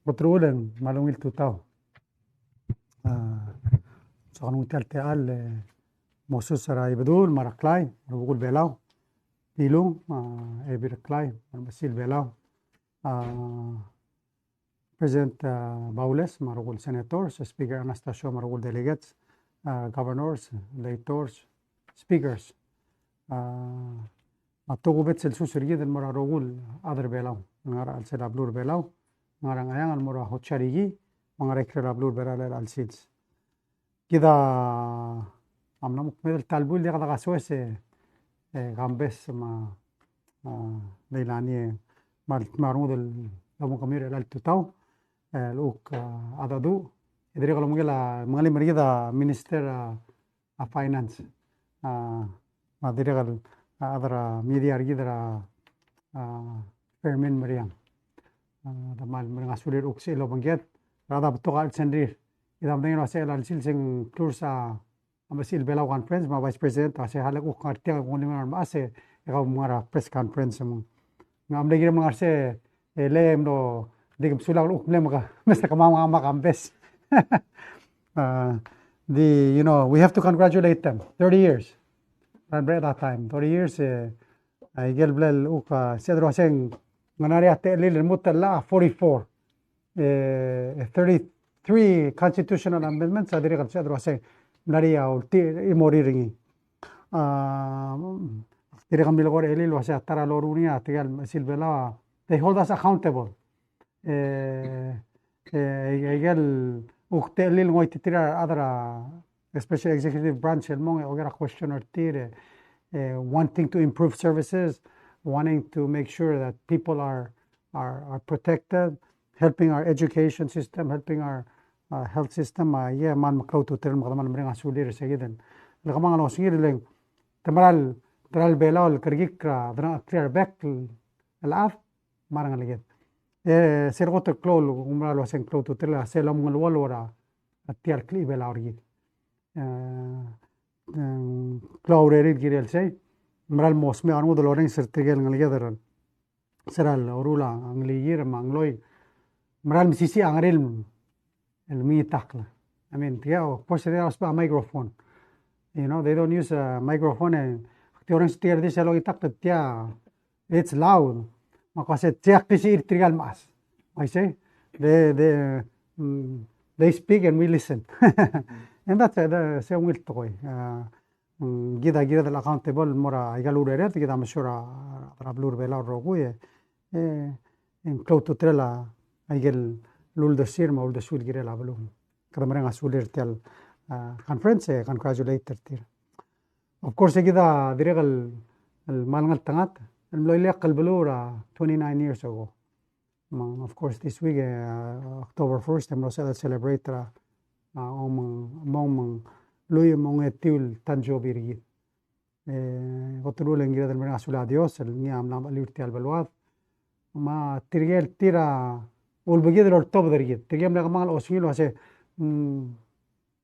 Otrulen malungil tutao. So kanung tial mosus sara ibedul maraklay rugul belaw pilung ebiraklay marbasil belaw President Baules marugul senators, Speaker Anastasio marugul delegates, governors, electors, speakers. Matugu betzel susirgid mara rugul other belaw ngara al selablur belaw ngara ngayang al mura hotcharigi ngara ikrelablur belal al sils. كده عمنا مكمل التالبول دي قد سويس غامبس ما ليلاني مارمود لو كمير الالتوتاو لوك ادادو ادري قالوا مجلا مغلي مريدا مينستر فاينانس ما ادري قال ادرا ميديا رجيدرا فيرمين مريم دمال مريم اسولير اوكسي لو بنجت رادا بتوغال سندرير إذا بدنا نسأل عن سلسلة كورسا أمسيل بلاو كونفرنس ما فايس بريزيدنت أسه هلا كو كارتيا كوني ما أسه يكاو مارا بريس كونفرنس مو نعم لقينا ما أسه لا يملو ديك بسولا لو كم لما مثل كمان ما كم بس we have to congratulate them 30 years at that time 30 years يقل بلال أوكا سيدرو سين مناري أتقليل المطلع 44 33 constitutional amendments adiri kalsi adro ase nari au ti imori ringi tiri kambil gore eli lo ase atara loruni atigal silbela they hold us accountable egal ukte lil ngoi titira adra especially executive branch elmong ogera questioner tire wanting to improve services wanting to make sure that people are protected helping our education system helping our health system yeah man makau tu term kadaman meringa sulir segiden lakamang ano singir leng tral belal kergik dra clear back alaf marang legit sergot klol umra lo sen klol tu terla selam ngol wala atiar kli bela orgi klawrerid girel sei mral mosme anu do loren sertigel ngaligedaran seral orula angligir mangloy mral misisi angril الميتاكلا I mean of course they have a microphone you know they don't use a microphone and teorin stier this lo itak tia it's loud makase tiak tisi irtrigal mas I say they speak and we listen and that's the same will toy gida the accountable mora igalureret gida mashura rablur bela roguye en cloto trela igel lul the sir ma ul the sul girela balum kadamaren asulir tel conference congratulate tir of course gida diregal al malngal tangat al loyle qalbulura 29 years ago of course this week October 1st I'm going to celebrate mong luy mong etul tanjobiri otrulen gida del asula dios el niam nam alirti al balwad ma tirgel tira والبقيه الارتب درجت تجيب لك مال اوسيل واسه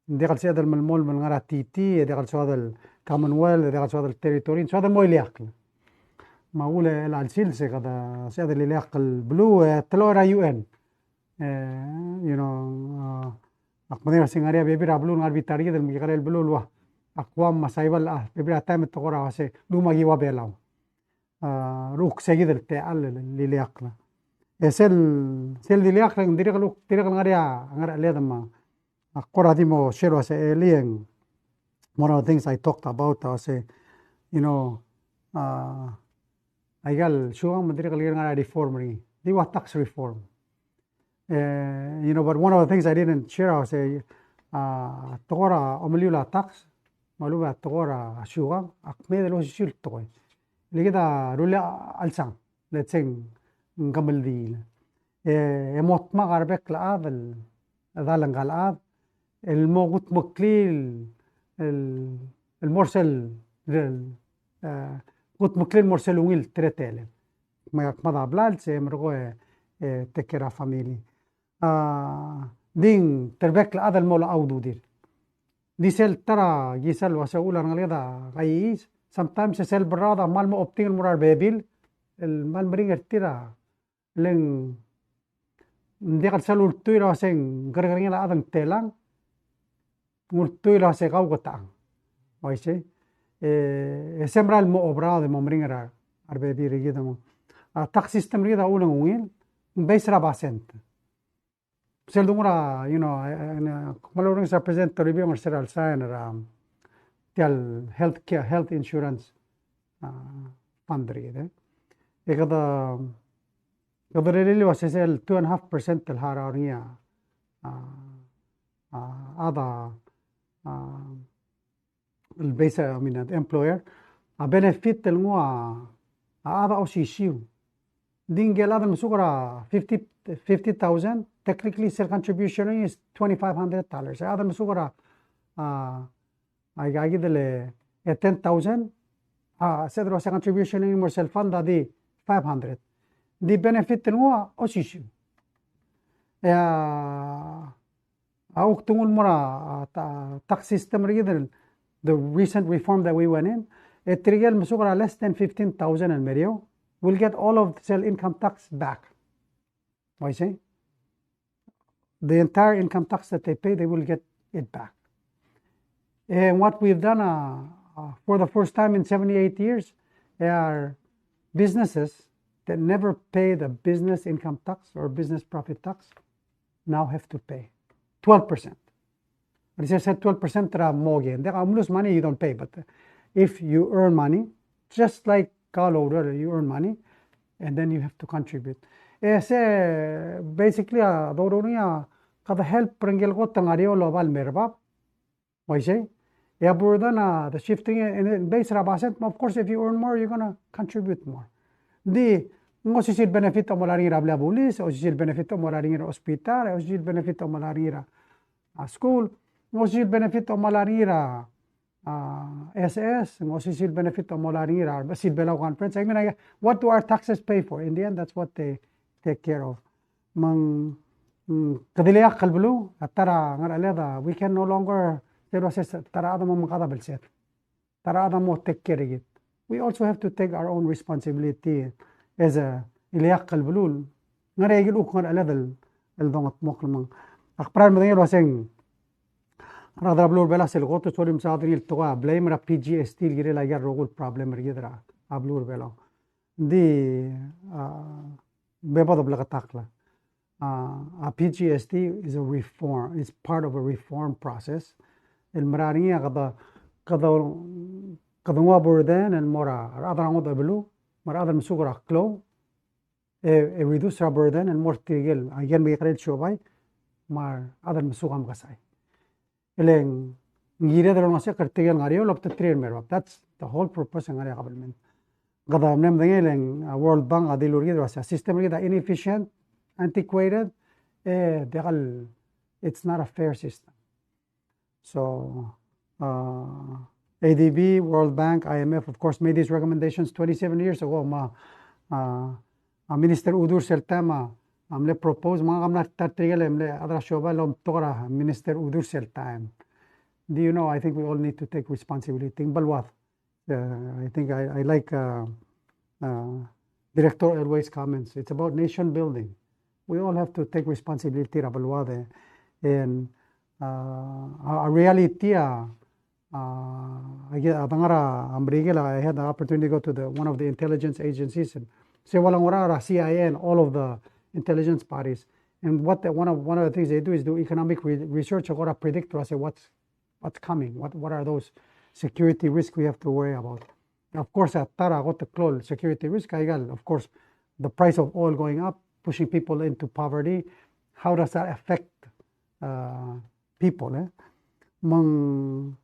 دخل سيد الملمول من غير تي تي دخل سواد الكومنويل دخل سواد التريتورين سواد المويل ياكل ما هو السيلسه كذا سيد اللي ياكل بلو تلورا يو ان يو نو اقمدير سينغاريا بيبي رابلو نار بيتاري del ميغال البلو لوا اقوام مسايبل بيبي اتام تقرا واسه لو ما جيوا بيلاو روك سيد التال اللي ياكل sel diliak lang direk ngaria leda ma akora dimo shero se alien one of the things I talked about say you know aigal shuang direk ngaria reform ri di wa tax reform you know but one of the things I didn't share I say tokora omliula tax maluba tokora shuang akme de lo shil toy ligida rula alsang let's say قبل ذي يموت ما غربك لآب ذالن قال آب الموت مكليل المرسل قط مكليل مرسل ويل ترتيل ما ضع بلال سي مرغو تكرا فاميلي دين تربك لآب المولا أودو دير دي سيل ترى جيسل وسأقول أنا غليظة غييس sometimes سيل برادة مال ما أبتين المرار بيبيل المال مرينجر ترى لين Hindi ka sal ultuy ra sing gargaring la adang telang ultuy ra se kau kotang. Oise. Sembra el mo obrado de momringra arbe birigida mo. Tax system rida ulang ungil base ra basent. Sel dungra, you know, malorong sa present to review mar seral sign ra tial health insurance fund rida. Ekada really was el 2.5% el hararia ada el base, I mean, the employer a benefit el ngua ada osisiu dingel ada masukara 50,000. Technically self contribution is $2,500. Ada masukara ay dele 10,000 sedro self contribution in more self fund di 500. The benefit ngua osisiu auk tungul mora tax system rigid the recent reform that we went in etrigel masukara less than 15,000 and medio will get all of the income tax back. Why say the entire income tax that they pay, they will get it back. And what we've done for the first time in 78 years are businesses that never pay the business income tax or business profit tax now have to pay 12%. But I said 12% ra moge. They lose money, you don't pay. But if you earn money, just like Carlo, you earn money, and then you have to contribute. Basically, kada help prenggel ko tangario lobal merbab. Why say? The shifting in base rabaset. Of course, if you earn more, you're gonna contribute more. Di ngosisil benefit o malaringira bla bulis, o sisil benefit o malaringira hospital, o sisil benefit o malaringira school, ngosisil benefit o malaringira SS, ngosisil benefit o malaringira basil belau conference. I mean, what do our taxes pay for? In the end, that's what they take care of. Mang kadiliak kalbulu atara ngaraleda we can no longer tara ada mo makada belset. Tara ada mo take care of it. We also have to take our own responsibility as a iliyak kalbulul. Ngarayagil uk ngaraleda el dongot mokl mang. Akpran mo dingil waseng radra blur bela sel goto solim sa adril toga blame ra PGST gire la yar rogul problem rigidra ablur bela. Di beba dobla takla. A PGST is a reform. It's part of a reform process. El mararinga kadungwa burden and mora adrango dablu mara adam sugura klo reduce our burden and more tigel again we create shobay mar adam sugam gasay eleng ngire dero no se kartigel ngario lopte train merwap. That's the whole purpose ng area government. Gada nem dengeleng World Bank adilurgi dero sa system ri da inefficient, antiquated, it's not a fair system. So ADB, World Bank, IMF, of course, made these recommendations 27 years ago. Minister Udur Seltama, amle propose, mga kamna tatrigel, amle adra shoba lom tora, Minister Udur Seltama. Do you know, I think we all need to take responsibility. Balwat. I think I like Director Elway's comments. It's about nation building. We all have to take responsibility, Rabalwade. And a reality, I had the opportunity to go to one of the intelligence agencies and say, walang CIA and all of the intelligence bodies. And one of the things they do is do economic research or predict to us what's coming, what are those security risks we have to worry about. Of course, security risk, of course, the price of oil going up, pushing people into poverty. How does that affect people? Mang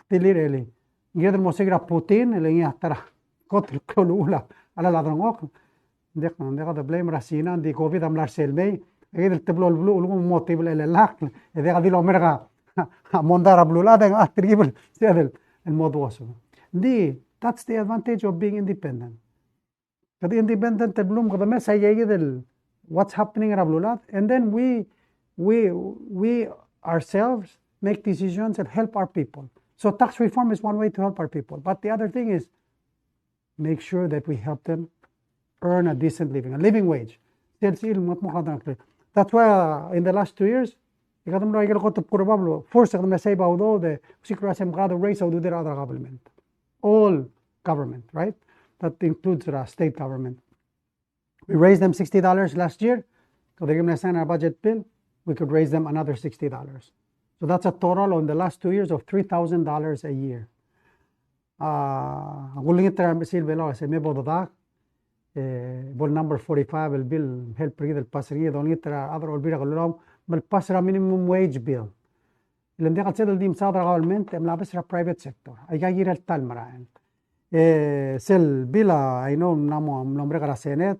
really. Gider mo sigra Putin, elengi tara kotl klolula ala ladrongok. Deka the blame rasina di COVID am larselmei. Gider teblo blu ulum motible elak. Deka di lo merga mondara blula deng atribul sedel el moduoso. That's the advantage of being independent. The independent bloom the message what's happening in Rablulat, and then we ourselves make decisions and help our people. So tax reform is one way to help our people. But the other thing is make sure that we help them earn a decent living, a living wage. sales il mat mo kadang. That's why in the last 2 years, ikadam ra igel koto probably force ikadam say ba do the sikra sem kada raise of the other government. All government, right? That includes the state government. We raised them $60 last year. So they're going to sign our budget bill. We could raise them another $60. So that's a total on the last 2 years of $3,000 a year. Guling itra misil belo se me bodo da. Bol number 45 el bill help rigid el pasri don itra other ol bira gulom bal pasra minimum wage bill. اللي بدي قصير دي مصادرة government ملابسها private sector. Ay gagir el tal maraen. Sel bila I know namo nombre gara senet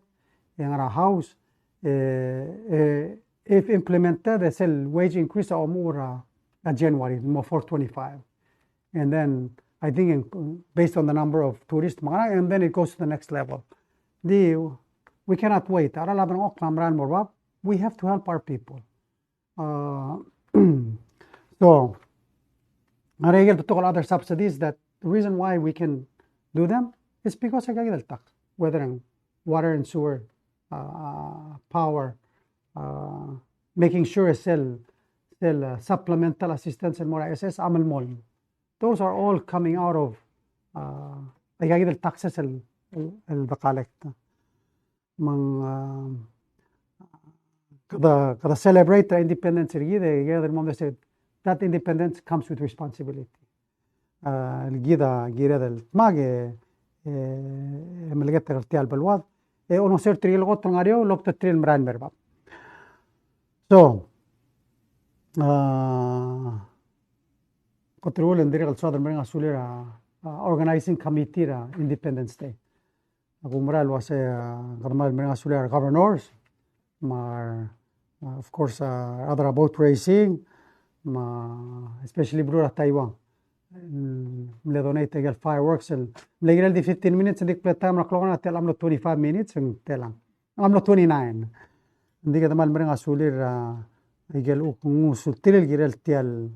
en our house. If implemented, the sel wage increase or more January, more 425. And then I think based on the number of tourists, and then it goes to the next level. We cannot wait. We have to help our people. So, I get to talk other subsidies that the reason why we can do them is because I get tax, whether in water and sewer, power, making sure sell supplemental assistance and more SS amal mol. Those are all coming out of the taxes el collect. Kada celebrate the independence that independence comes with responsibility. الجيدا جيرة الماجي ملقت التيال بالواد ono ser triel got ngario lopta triel mran merba. So control and direct southern bring asulira organizing committee ra Independence Day. Agumral was garmal bring asulira governors mar of course other about racing especially Brura Taiwan. Le donate el fireworks le gire di 15 minutes dik plata amra klogana tel amlo 25 minutes telang amlo 29 ndike damal mrenga sulir igel usul tirel girel tial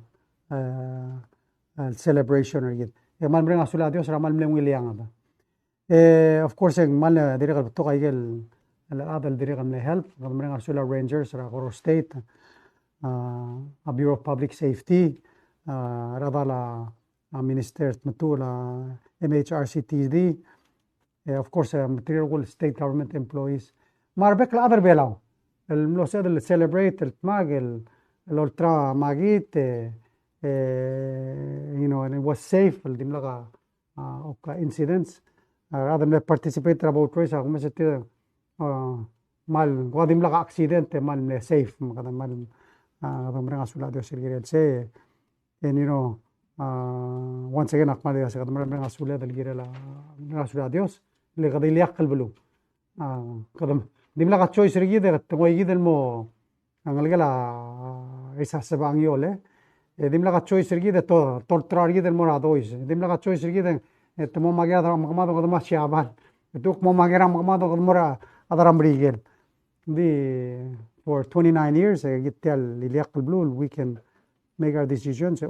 celebration or git mal mrenga sulir adios ramal mle willianga of course mal direga to igel adal direga mle help mrenga sulir rangers ra goro state a bureau of public safety radala Minister Matula, MHRCTD, of course, material state government employees. Marbek la other belau. El mlosed el celebrate el tmag el ultra magit, and it was safe. El dimlaga incidents. Rather than participate about race, como se te mal guadimlaga accidente mal safe. Mal adamrenga sulado sirgirel se, and once again أقمل يا سيد مرة من رسول هذا الجيل من رسول هذيوس اللي قد يليق البلو قدم دي ملاقة شوي سرقيدة تمويجيد المو أنغلقلا إيسا سبانيولة دي ملاقة شوي سرقيدة تورتراريد المرادويس دي ملاقة شوي سرقيدة تمو ماجرا مقمادو قد ما شعبان توك مو ماجرا مقمادو قد مرة أدرام ريجل دي for 29 years جيت اللي يليق البلو we can make our decisions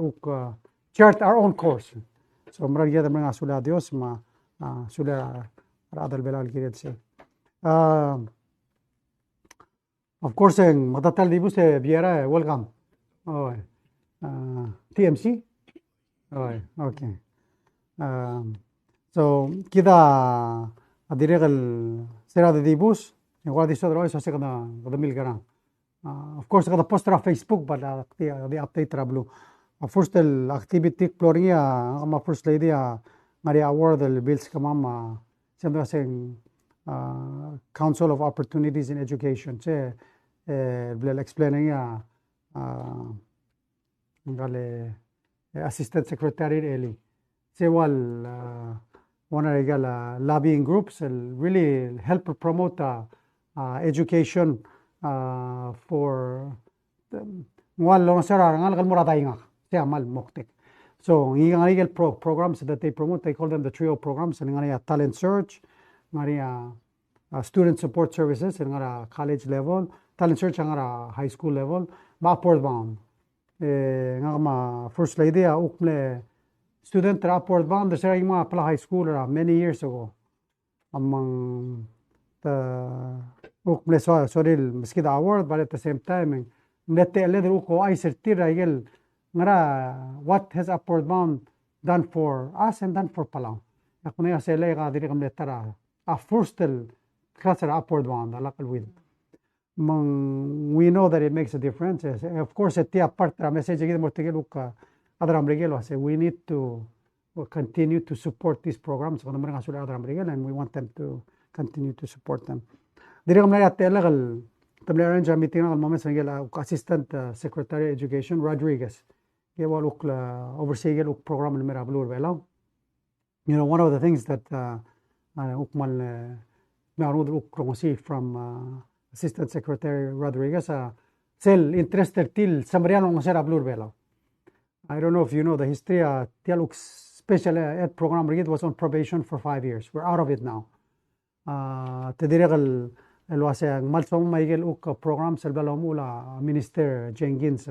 chart our own course. So mra gida mra sula Dios ma sula radal belal kiret se. Of course en matatal dibus viera welcome. Oh. TMC. Oh, okay. So kida adiregal sera de dibus en guardi sodro eso se kada mil garan. Of course kada postra Facebook but the update trablu. First el activity exploring ama first lady Maria Award el bills kamama siendo hacen Council of Opportunities in Education che el explaining ngale Assistant Secretary Eli se wal one regal lobbying groups really help promote education for wal lo sara ngal muradainga mal moktek. So yung programs that they promote, they call them the trio programs. And talent search, student support services, and college level, talent search ang high school level, upward bound. First lady, ukle student upward bound. There's high school many years ago among the uk ble soril miskida award, but at the same time nete leder uko ay sertir igel ngara what has Upward Bound done for us and done for Palau. Akuna sa lega diri kam letara a first klasser Upward Bound alakal with. We know that it makes a difference. Of course, at the part of message we need to continue to support these programs and we want them to continue to support them. Assistant Secretary of Education Rodriguez oversee program. You know, one of the things that from Assistant Secretary Rodriguez sel interested till samriano ngosera blur bela. I don't know if you know the history. Tialuk special ed program was on probation for 5 years. We're out of it now. Tediregal elwase malsom maigel uk program selbalomula Minister Jenkins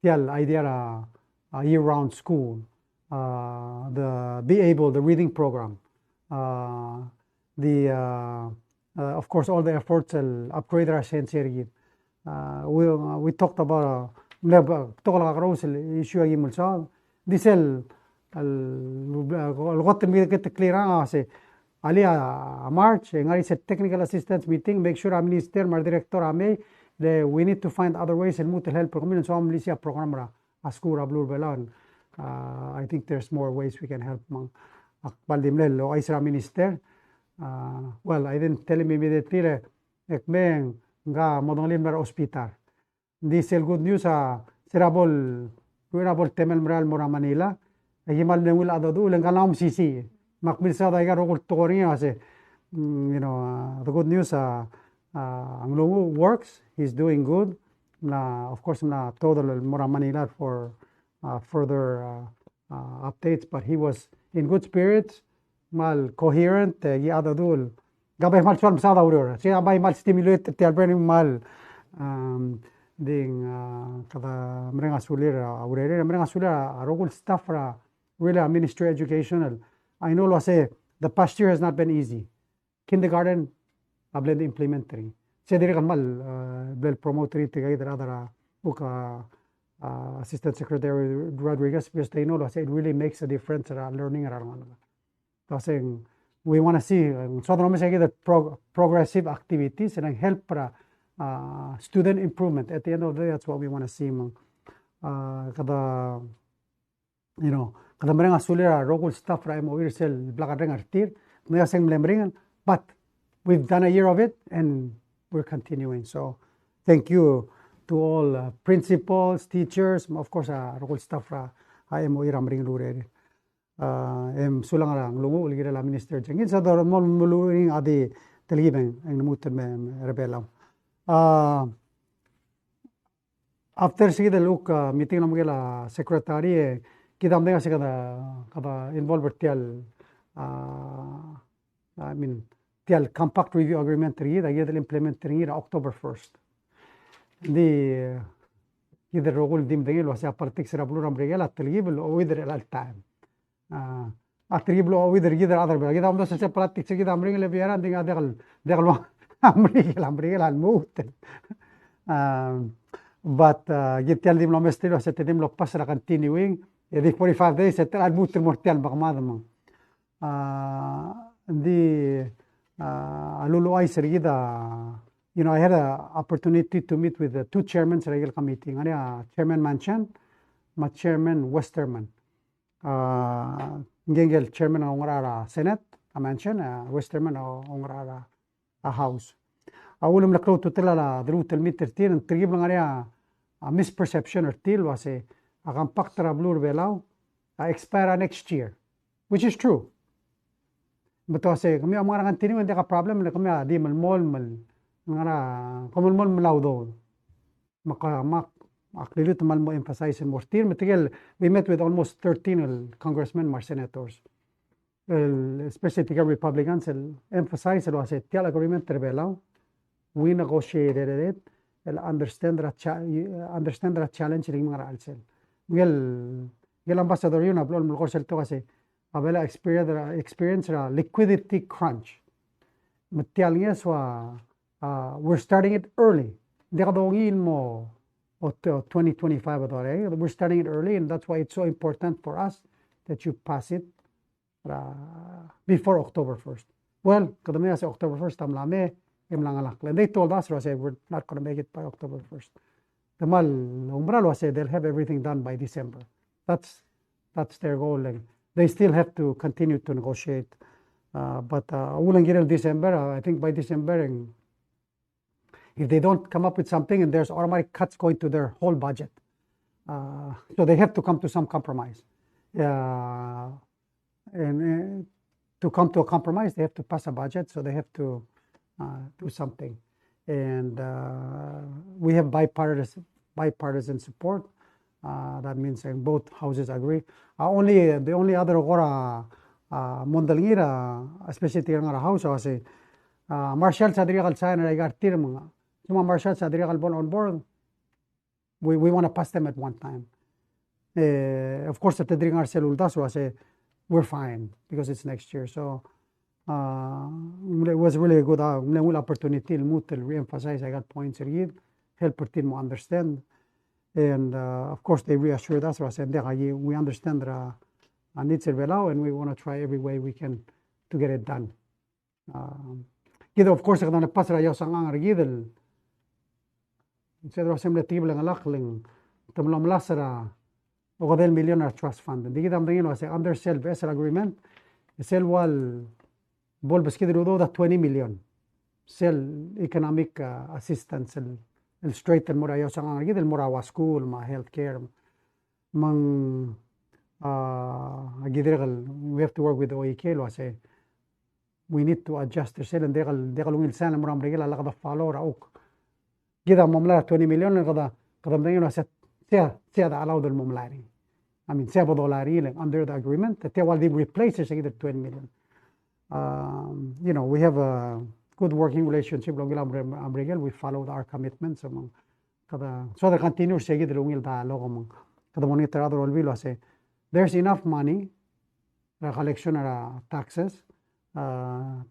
tial idea year-round school. The the reading program. Of course, all the efforts will upgrade our sense. We talked about issue this March technical assistance meeting. Make sure minister director we need to find other ways and help program a school I think there's more ways we can help minister. Well, I didn't tell him immediately. Ekmeng nga modonglim mer hospital. This is good news. Serabol temel meral mora Manila. Himal nengul adadu lengalam sisi. Makbil sa daiga rogol tokoringa ase. You know, the good news ang lungu works. He's doing good. Of course, na total mora Manila for further updates. But he was in good spirits. Mal coherent adadul gabay mal swam sa dauror si abay mal stimulate ti alberni mal ding kada mrenga sulira aurere mrenga sulira rogul staff ra really ministry educational. I know lo say the past year has not been easy. Kindergarten blend implementary se dire mal bel promotory ti gaidra adara uka Assistant Secretary Rodriguez because they know lo say it really makes a difference learning around. Saying we want to see progressive activities and help student improvement. At the end of the day, that's what we want to see. Kada you know kada mereng asulira rogul staff ra mo irsel blakadeng artir may aseng lemringan, but we've done a year of it and we're continuing. So thank you to all principals, teachers, of course rogul staff ra mo iramring lure. Sulang lang lungu uligira la Minister Jenkins sa dor mo muluing adi teligibeng ang namutan me rebelaw. After sige the look meeting namu gela secretary kita amdenga sige kada involved tial I mean tial compact review agreement ri da yedel implement ri October 1st. Di yeder rogul dim dengel wasa partik sera bluram regela teligibel o wither al time. Atriblo with the other bag. I'm not such a practice. I'm bringing a beer and I'm bringing a moved. But get tell them Lomestero set them lo passera continuing. The 45 days at I moved to Mortel Bagmadam. The Lulu Iserida, you know, I had an opportunity to meet with the two chairmen regular committee. Chairman Manchan, my chairman Westerman. Ngengel chairman ng Ongrara Senate, a mansion, Westerman o Ongrara a house. Ulum laklo tutela la drutel meter til and trigib lang area a misperception or til was a compactor blur belau expire next year, which is true. But was a kami amara continue and problem na kami di mal ngara common mol malaudo makamak Aklilut malmo emphasize more tir material. We met with almost 13 congressmen, more senators, especially the Republicans. Emphasize it was a tial agreement terbelaw. We negotiated it. Understand the challenge ng mga alsel. Gel ambassador yun ablon mo korsel to kasi abela experience liquidity crunch. Matial niya swa we're starting it early. Hindi ka dongin mo o 2025 already. We're starting it early, and that's why it's so important for us that you pass it before October 1st. Well, kadami sa October 1st, tamlame, imlangalak. And they told us, we're not going to make it by October 1st. Tamal, umbral, they'll have everything done by December. That's their goal. And they still have to continue to negotiate. But ulang giril December, I think by December, if they don't come up with something and there's automatic cuts going to their whole budget. So they have to come to some compromise. And to come to a compromise, they have to pass a budget, so they have to do something. And we have bipartisan support. That means both houses agree. The only other mondalingira, especially tirang house, kasi Marshall sa diri kalsayan na igartir mga suma Marshall sa diri kalbon on board. We want to pass them at one time. Of course, at the diri ngar selulda, so say we're fine because it's next year. So it was really a good opportunity to re-emphasize. I got points here, help our team understand. And of course, they reassured us. We understand the needs of Palau, and we want to try every way we can to get it done. Of course, kada nagpas rayo sa ang argidel. Instead of assembly table ang alakling, tumulong lasara o kadel millionaire trust fund. Hindi kita amdangin kasi under sale vessel agreement, sale wall bol baskid rudo da 20 million. Sale economic assistance el straighten mo rayo sa ang argidel morawa school, ma healthcare, mang we have to work with the OEK lo kasi we need to adjust the sale and dekal ungil sana mo ram regela la kada follow rauk gida momla 20 million kada mdangin lo siya da allowed el momlari. I mean siya $7 under the agreement that they will replace it sa 20 million. We have a good working relationship lo gila regel. We followed our commitments among kada so the continuous siya gida ungil da lo among kada monitor other olvilo say there's enough money collection or taxes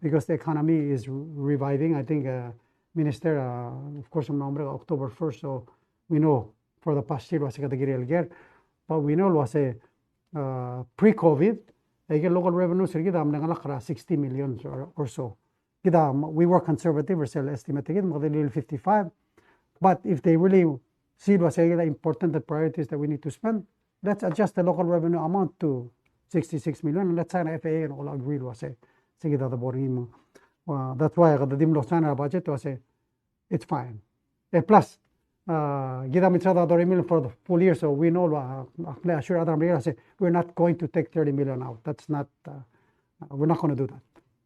because the economy is reviving. I think Minister, of course, October 1st, so we know for the past year was a but we know was a pre-COVID, local revenue 60 million or so. We were conservative, we're still estimating 55, but if they really see it was important the priorities that we need to spend, let's adjust the local revenue amount to 66 million, and let's sign an FAA and all agree was a that's why the dimlo sana budget was it's fine. Plus, gida mitrada $30 million for the full year, so we know assure other we're not going to take 30 million out. That's not we're not going to do that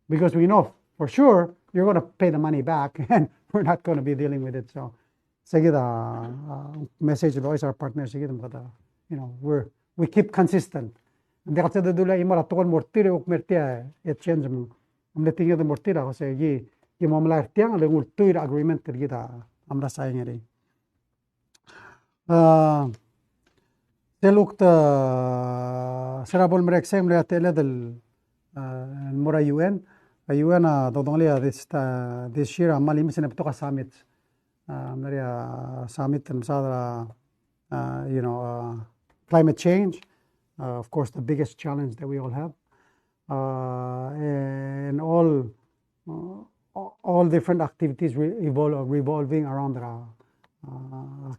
because we know for sure you're going to pay the money back, and we're not going to be dealing with it. So, message to always our partners, we keep consistent. Hindi kasi dudula imara tokon mortire uk mertia et change mo. Amleting yung mortira kasi yung mamlar tiang le ngultuir agreement kita amra sayang eri. Teluk ta serabol mereksem le atele del mora UN. UN dodongli this year amali misene petoka summit. Summit and sadra climate change. Of course, the biggest challenge that we all have, and all different activities revolving around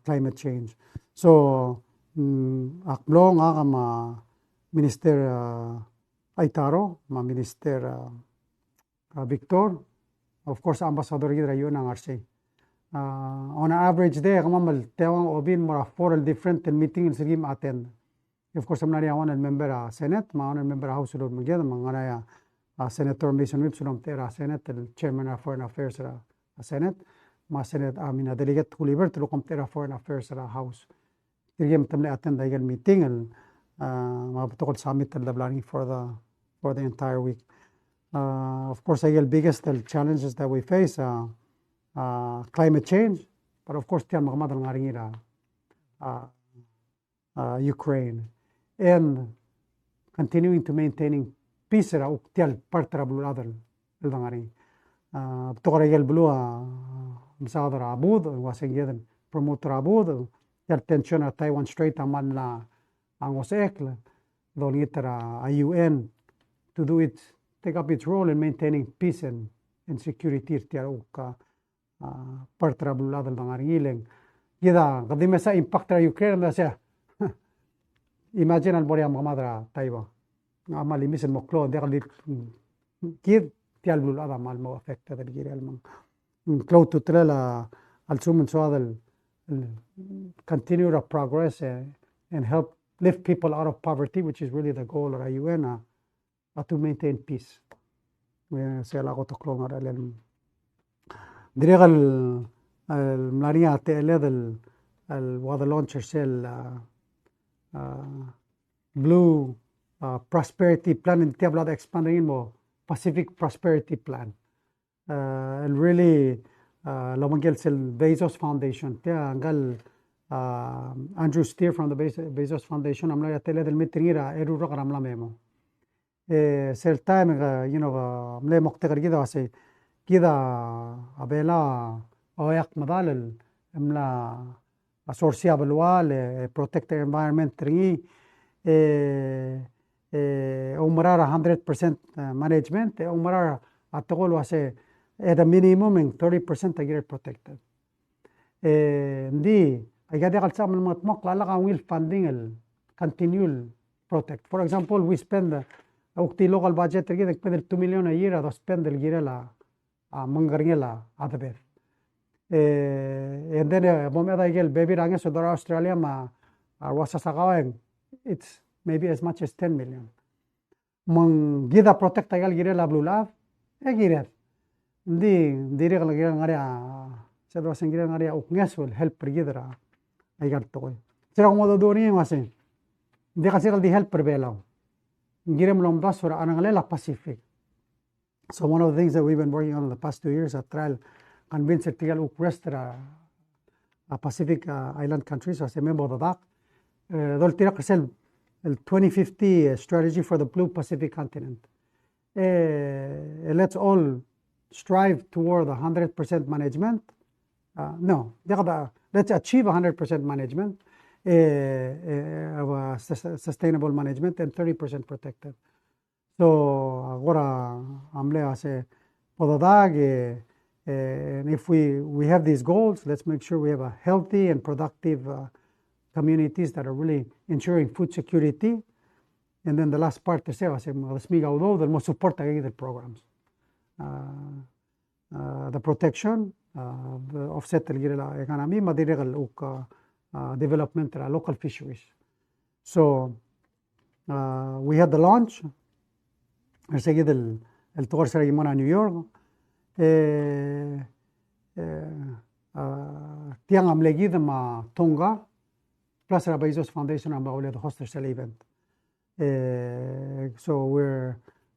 climate change. So, aklong ang Minister Aitaro, Minister Victor, of course, Ambassador Gidra yun ang RC. On average day, kamamal tewang obin mara 4 different meetings sigim attend. Of course, I'm not a member Senate, I'm a member House of Representatives, Senator Mason Whip, Senate, the Chairman of Foreign Affairs Senate, Senate, delegate who live to look Foreign Affairs House. Tirgem tamle attend the meeting and mapatokol summit for the entire week. Of course, the biggest challenges that we face climate change, but of course, tiyan Ukraine. And continuing to maintaining peace بتقرا البلو مصادر عبود واسين جدا promoter عبود التنشن تايوان ستريت عملنا عن وسائل دول يترى UN to do it take up its role in maintaining peace and security تياروك بارترا بلاد البنغاريلين كذا قديم سا impact يوكرين ده سا imagine البوريا مغمدرا تايوا عمل يميس المقلو ده اللي كيد تيال بلاد عمل مو affect هذا الجيل المن كلو تطلع السومن سواد continue to progress and help lift people out of poverty, which is really the goal of the UN, to maintain peace. Se la goto klongar elen. Direga الملانية تقلد وهذا launcher سيل blue prosperity plan in تبلا expanding mo Pacific prosperity plan. And really لو ما قلت Bezos Foundation تيا قال Andrew Steer from the Bezos Foundation عملا يتقلد المتريرا إيرو رقر عملا ميمو. سيل تايم ملي مقتقر كده واسي كده أبيلا أويق مدال ملا أسورسيا بالوال protect the environment تري أمرارا 100% management أمرارا أتقول واسي at a minimum in 30% تجير protected. دي أجاد يقال من المطمق لعلقا ويل funding continue protect. For example, we spend وقتي local budget كده كده 2 مليون a year هذا spend الجيرة لا منغرية لا هذا بير. and then بوم هذا يجيل baby رانجة سودرا أستراليا ما رواسا ساقاوين it's maybe as much as 10 million. من جيدا protect أجيل جيرة لا بلولاف جيرة. دي رجل جيرة غاريا سيدوا سين جيرة غاريا وكنيسول help جيدرا أجيل توي. سيرا كمودو دوني واسين. دي كسيرا دي help بيلاو. Girem Lombas for Ananglela Pacific. So one of the things that we've been working on in the past 2 years at trial convince Tigal Ukwestra Pacific island countries as a member of the DAC. They'll take the 2050 strategy for the blue Pacific continent. Let's all strive toward 100% management. No, let's achieve 100% management. Sustainable management and 30% protected. So agora amle ase podadag and if we have these goals, let's make sure we have a healthy and productive communities that are really ensuring food security. And then the last part to say ase smiga udo del mo support the programs. The protection the offset the economy madiregal uk development local fisheries. So we had the launch. التغير سري منا نيويورك. تيان عملي ذا مع تونغا plus the Bezos Foundation عم بقول the host the event. So we're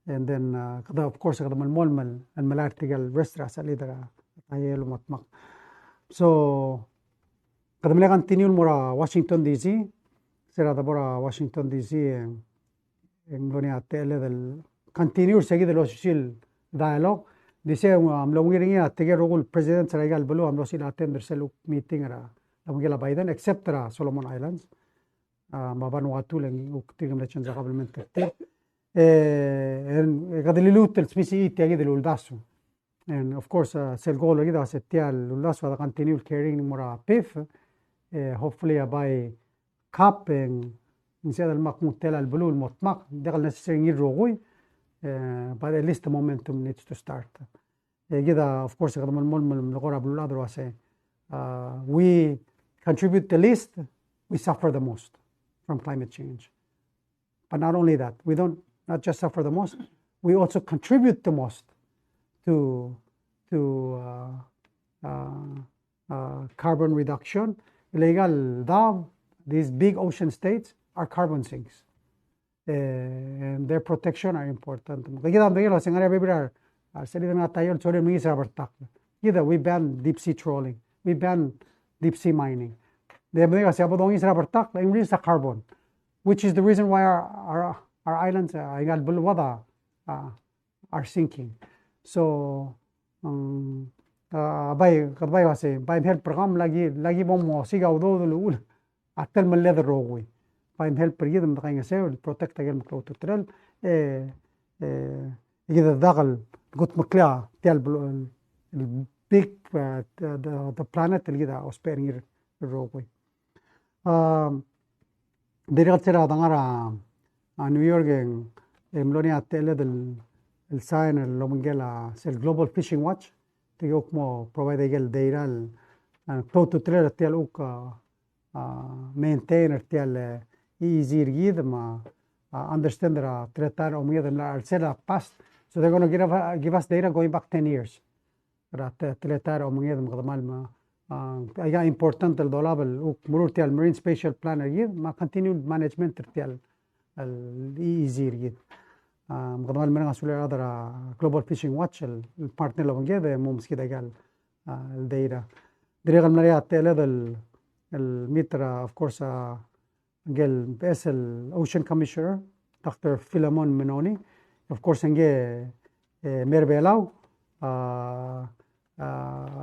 and then of course كذا من المول الملار تيجال ريستراس اللي ده هيلو مطمق. So قد ملي continue مرا واشنطن دي سي سيرا دبرا واشنطن دي سي ملوني أتقل ال continue seguir los sil dialogue dice amlo ngiringa tege rogul president saragal belo amlo sil attend selu meeting ra amgela Biden except ra Solomon Islands ما Vanuatu لين وكتير لشان قبل من تكتير قد اللي لوت السبيسي تيجي دلولداسو and of course سيلقول كده ستيا الولداسو هذا continue carrying مرا بيف hopefully by capping نسيت المقمود تلا البلو المطمق دخل نسير روغوي but at least the momentum needs to start. كده of course قد من الغرب الأولاد رواسي we contribute the least, we suffer the most from climate change. But not only that, we don't not just suffer the most, we also contribute the most to carbon reduction. Illegal, these big ocean states are carbon sinks. And their protection are important. We ban deep sea trawling, we ban deep sea mining. Carbon, which is the reason why our islands are sinking. So kadbay wase baim help program lagi bomo siga udo ul atel malle the rogui baim help pergidum daqainga se protect agel mklo tutrel إذا داخل قلت مكلا تيال big the planet اللي كده أسبيرين الروبي ديرغت سيرا دعارا نيويورك ملوني أتلا الساين اللي منجلا سيل global fishing watch تيجوك مو provide يجل ديرال كلوتو ترير تيال أوك maintainer تيال easy رجيد ما understand the tretar or mia them are past, so they're going to give us data going back 10 years. Tretar or mia them قدمال أيها important الدولاب مرور تيال marine spatial planner يد ما continued management تيال easy يد قدمال من مسؤول هذا global fishing watch البارتنر لو نجيب مو مسكيد قال الداتا دريغ المريات تيال المتر of course قال بس الأوشن كوميشنر دكتور فيلمون منوني of course نجي مير بيلاو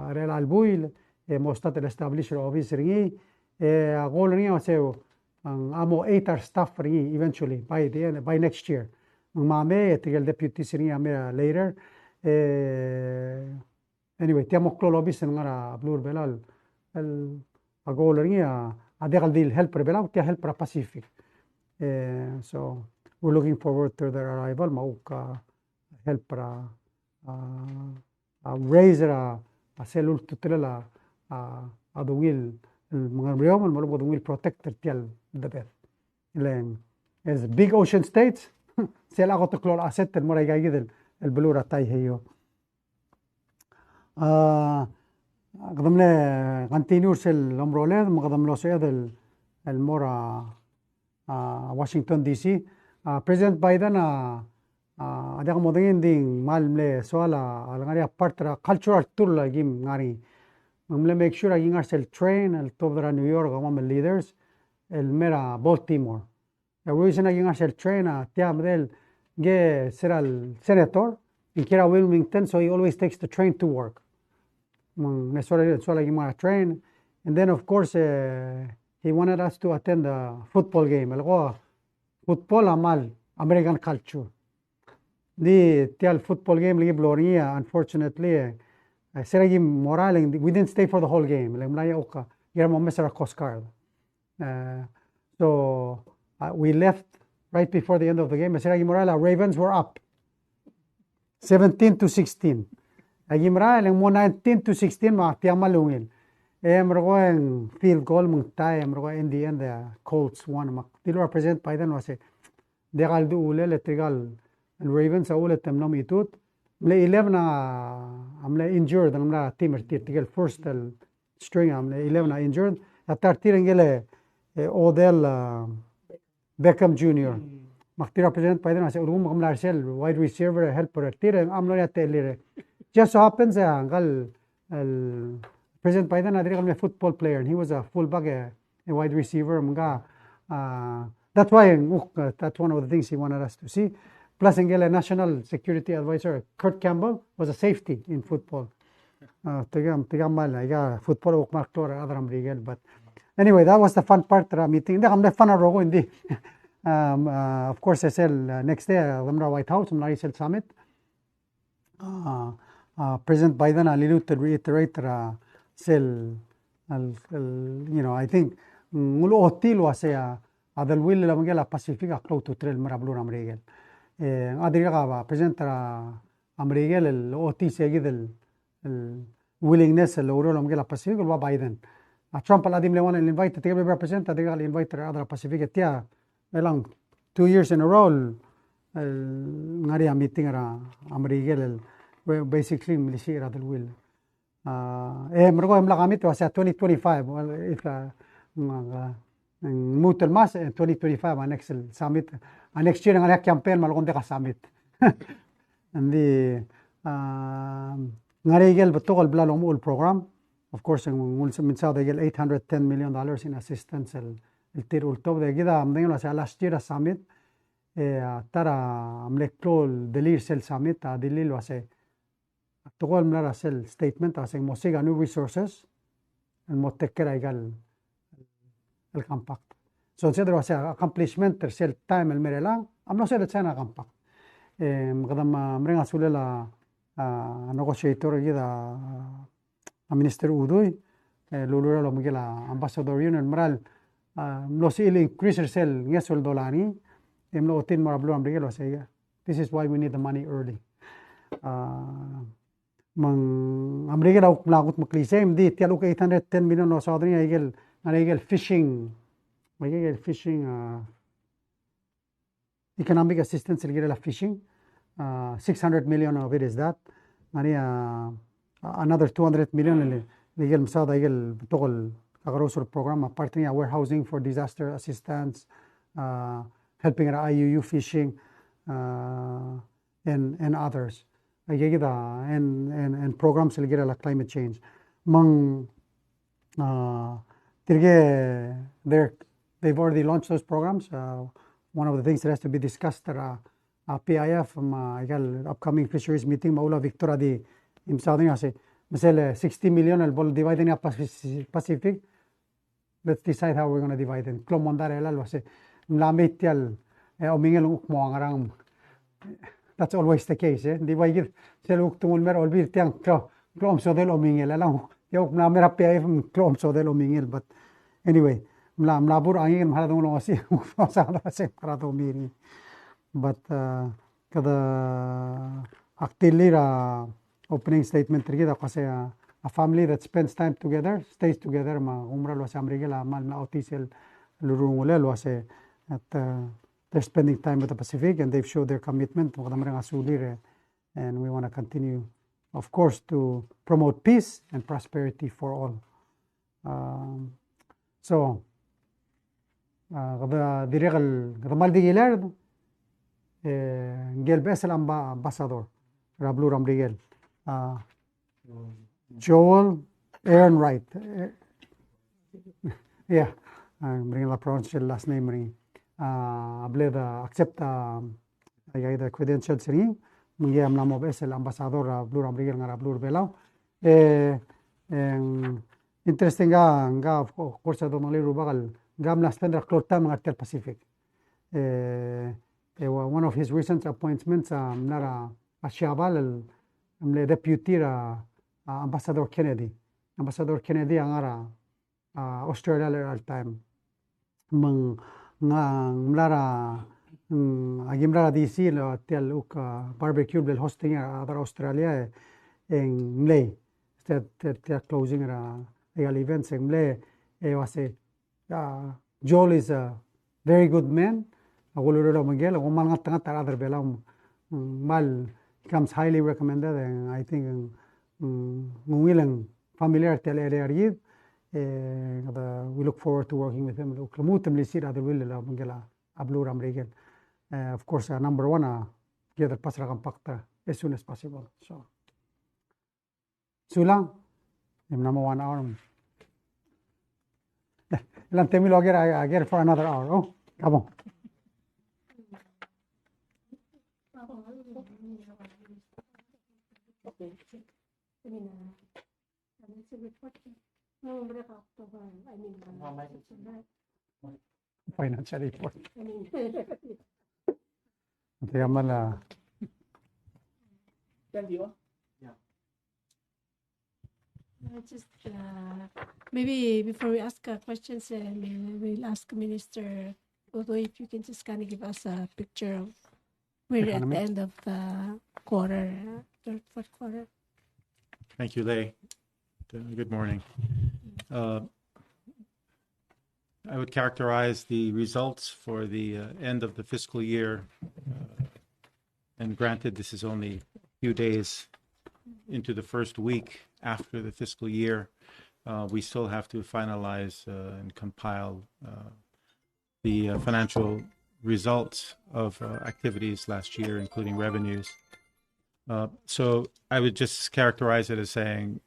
ريال البويل موستات الاستابليشر اوفيس ريني أقول ريني وسيو أمو 8 staff ريني eventually by next year مامي تقال deputy سريني أمي later anyway تيامو كلو اوفيس نغرا بلور بيلال أقول ريني أديال ديل helper بلاو تيا helper Pacific so we're looking forward to their arrival موك helper raiser سيلول تطلع أدويل المغربيوم الملوك أدويل protector تيال دبث لأن as big ocean states سيل أغو تقلول أسيت المرة جايد البلورة تاي هيو قدم له continuous الأمرولات مقدم له سيد المورا واشنطن دي سي بريزيدنت بايدن أديك مدين دين مال له سؤال على بارترا cultural tour لجيم غاري مملة make sure أجين أرسل train التوب نيويورك أمام leaders المرا بالتيمور الرئيس أجين أرسل train تيام ديل جه سير السيناتور in كيرا ويلمينغتون so he always takes the train to work train and then of course he wanted us to attend a football game football amal American culture the football game اللي بلوريا unfortunately سيرجي morale we didn't stay for the whole game like ملايا أوكا يرمو مسرا coast guard so we left right before the end of the game سيرجي morale Ravens were up 17-16 أجمرا لما 19-16 مع تيامالوين مرغوين field goal من تاي مرغوين in the end the Colts won ما تلو represent بايدن واسه دقال دو أولى لتقال الريفنز أولى تمنام يتوت ملا 11 عملا injured عملا تيمر تقال first string عملا 11 injured الترتيب إنجله أوديل بيكام جونيور ما تلو represent بايدن واسه أولهم عملا أرسل wide receiver helper تير عملا يتقليره just so happens President Biden had a football player and he was a fullback, a wide receiver. That's why that's one of the things he wanted us to see. Plus, National Security Advisor Kurt Campbell was a safety in football. Football but anyway, that was the fun part of the meeting. Of course, I said next day, I'm White House, I'm Larry Summit. President Biden alluded to reiterate I think ngulo hotel wasaya adal will la mangela Pacifica close to trail marablur amrigel adriga President amrigel el oti seguid el willingness el oro la mangela Pacifica wa Biden Trump aladim le want invite to represent adriga invite other Pacifica tia along 2 years in a row ngari meeting ara amrigel basically military rather will مرقوا يملك عميت واسع 2025 if موت الماس 2025 next summit next year على campaign مالكم دقة summit عندي نريجل بتوغل بلا لهم program of course من ساعة يجل $810 million in assistance التير والتوب ده كده عمدين واسع last year summit ترى عملك كل دليل سيل summit دليل واسع togol mlara sel statement asing mosiga new resources and motekera igal el compact. So consider was accomplishment sel time el merelang am no sel chana compact. Kadam mrenga sulela negotiator gida minister udoy lulura lo migela ambassador union mral lo sil increase sel ngesol dolani emlo otin marablo amrigelo say this is why we need the money early. Mang amrigela lagut maklise mdi tialu ka 810 million no sadri igel fishing economic assistance igel fishing 600 million of it is that another 200 million igel msada igel togol aggrosor program partnering warehousing for disaster assistance helping at IUU fishing and others and programs will get a climate change mang they've already launched those programs. One of the things that has to be discussed at PIF upcoming fisheries meeting maula Victoria di imsading ase mesela 60 million el bol divide in Pacific. Let's decide how we're going to divide it. Klomondar elal wase mlamitial omingel ukmoangarang. That's always the case. Divide sel uktumul mer olbir tiang klom so del omingel elang yok mlamera PIF klom so del omingel. But anyway, mlabur angin maradong lo asi usada se parado miri. But kada aktilira opening statement trigida kasi a family that spends time together stays together ma umra lo sa amrigela mal na otisel lurungule lo ase at they're spending time with the Pacific and they've showed their commitment and we want to continue of course to promote peace and prosperity for all. So kada diregal kada maldigiler ngel besel ambassador rablu ramrigel Joel Aaron Wright. Yeah, I'm bringing the pronounce last name. Accept the credentials ring. Mungia mnamo besel ambassador blur amrigel ngara blur belau. Interesting nga of course do mali rubagal gam la spender clota mangatel Pacific. One of his recent appointments nara ashabal el deputy Ambassador Kennedy. Ambassador Kennedy angara Australia at time. Mang mlara agimlara DC lo tel barbecue bel hosting other Australia en Mlay. They're closing real events en Mlay. Was Joel is a very good man. Aguluro Miguel mal ngat other belam mal becomes highly recommended and I think willing familiar tel area we look forward to working with him. Of course, number one, get the pasra compacta as soon as possible. So, Sulang, number 1 hour. I get it for another hour. Oh, come on. Financial report. Just maybe before we ask questions, we'll ask Minister Udo if you can just kind of give us a picture of we're at the end of the quarter, third, fourth quarter. Thank you, Lei. Good morning. I would characterize the results for the end of the fiscal year, and granted this is only a few days into the first week after the fiscal year, we still have to finalize and compile the financial results of activities last year, including revenues. So I would just characterize it as saying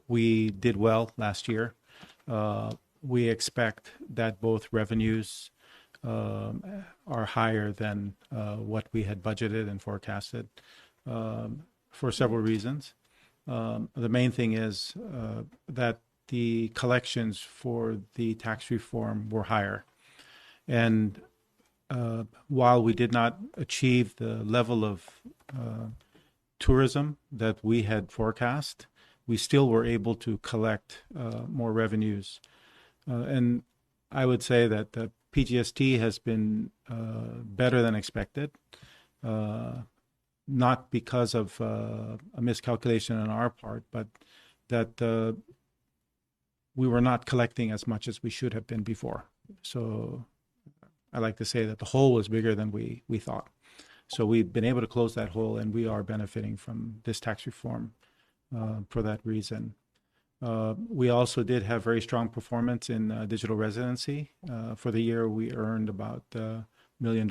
we did well last year. We expect that both revenues are higher than what we had budgeted and forecasted for several reasons. The main thing is that the collections for the tax reform were higher. And while we did not achieve the level of tourism that we had forecast, we still were able to collect more revenues. And I would say that the PGST has been better than expected, not because of a miscalculation on our part, but that we were not collecting as much as we should have been before. So I like to say that the hole was bigger than we thought. So we've been able to close that hole, and we are benefiting from this tax reform for that reason. We also did have very strong performance in digital residency. For the year, we earned about $1 million,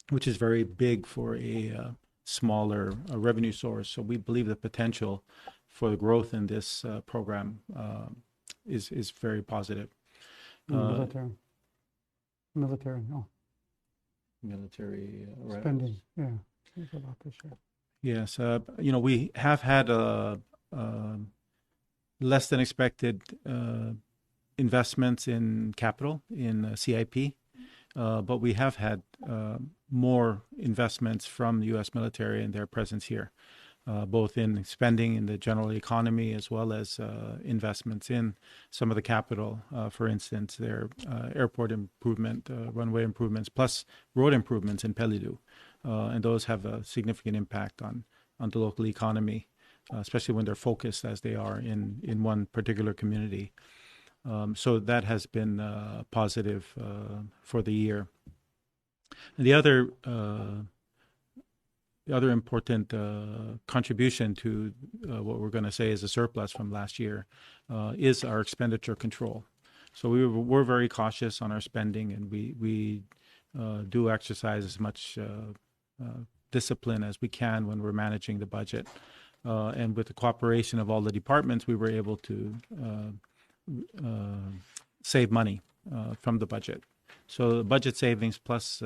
which is very big for a smaller revenue source. So we believe the potential for the growth in this program is very positive. Military, no. Military Spending, yeah. It's about this year. Yes, we have had less than expected investments in capital in CIP, but we have had more investments from the U.S. military and their presence here, both in spending in the general economy as well as investments in some of the capital. For instance, their airport improvement, runway improvements, plus road improvements in Pelidu. And those have a significant impact on the local economy, especially when they're focused as they are in one particular community. So that has been positive for the year. And the other important contribution to what we're going to say is a surplus from last year is our expenditure control. So we're very cautious on our spending, and we do exercise as much discipline as we can when we're managing the budget. And with the cooperation of all the departments, we were able to save money from the budget. So the budget savings plus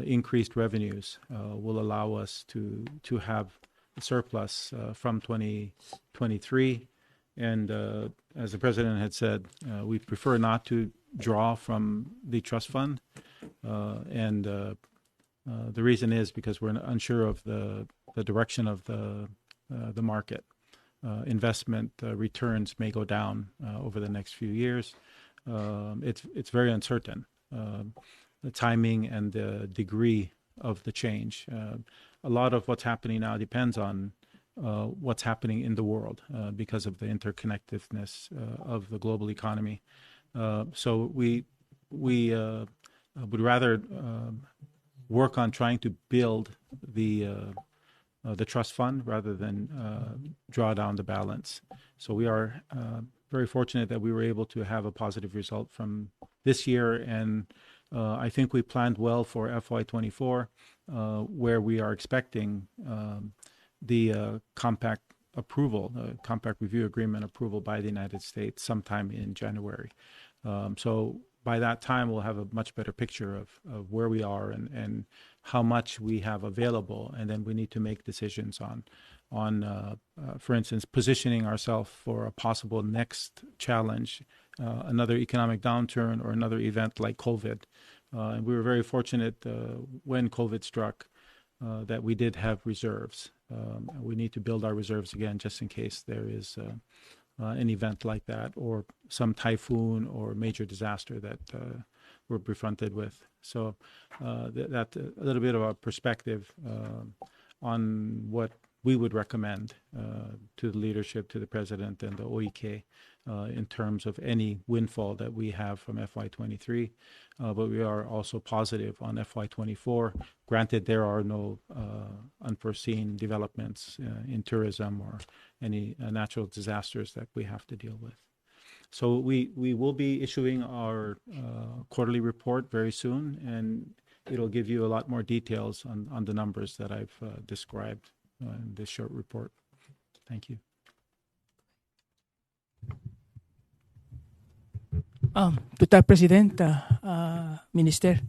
increased revenues will allow us to have a surplus from 2023. And as the president had said, we prefer not to draw from the trust fund. And the reason is because we're unsure of the direction of the market. Investment returns may go down over the next few years. It's very uncertain, the timing and the degree of the change. A lot of what's happening now depends on what's happening in the world because of the interconnectedness of the global economy. So we would rather work on trying to build the trust fund rather than draw down the balance. So we are very fortunate that we were able to have a positive result from this year, and I think we planned well for FY24, where we are expecting the compact review agreement approval by the United States sometime in January. So by that time, we'll have a much better picture of where we are and how much we have available, and then we need to make decisions on for instance, positioning ourselves for a possible next challenge, another economic downturn or another event like COVID. And we were very fortunate when COVID struck that we did have reserves. We need to build our reserves again just in case there is an event like that, or some typhoon or major disaster that we're confronted with. So that's a little bit of a perspective on what we would recommend to the leadership, to the president and the OEK in terms of any windfall that we have from FY23. But we are also positive on FY24. Granted, there are no unforeseen developments in tourism or any natural disasters that we have to deal with. So we will be issuing our quarterly report very soon, and it'll give you a lot more details on the numbers that I've described in this short report. Thank you. Tuta President, Minister.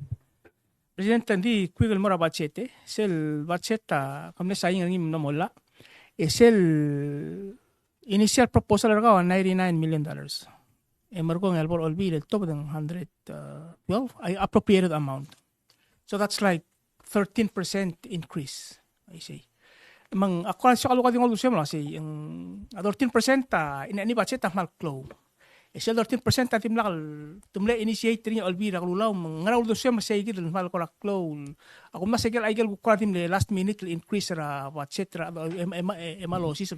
President, di kuigal mora budget, sel budget kamne saying ang im nomola. Es el initial proposal era $99 million. Emergong elbor olbi el top ng 112 appropriated amount. So that's like 13% increase, I say. Mang ako sa kaluka ding olusyon mo say yung 13% in budget mal flow. Is 13% timlakal tumle initiate rin olbi ra lulaw mang ngaraw olusyon say gid mal ko flow. Ako mas sigel ay gel ko timle last minute increase ra budget ra emalosis.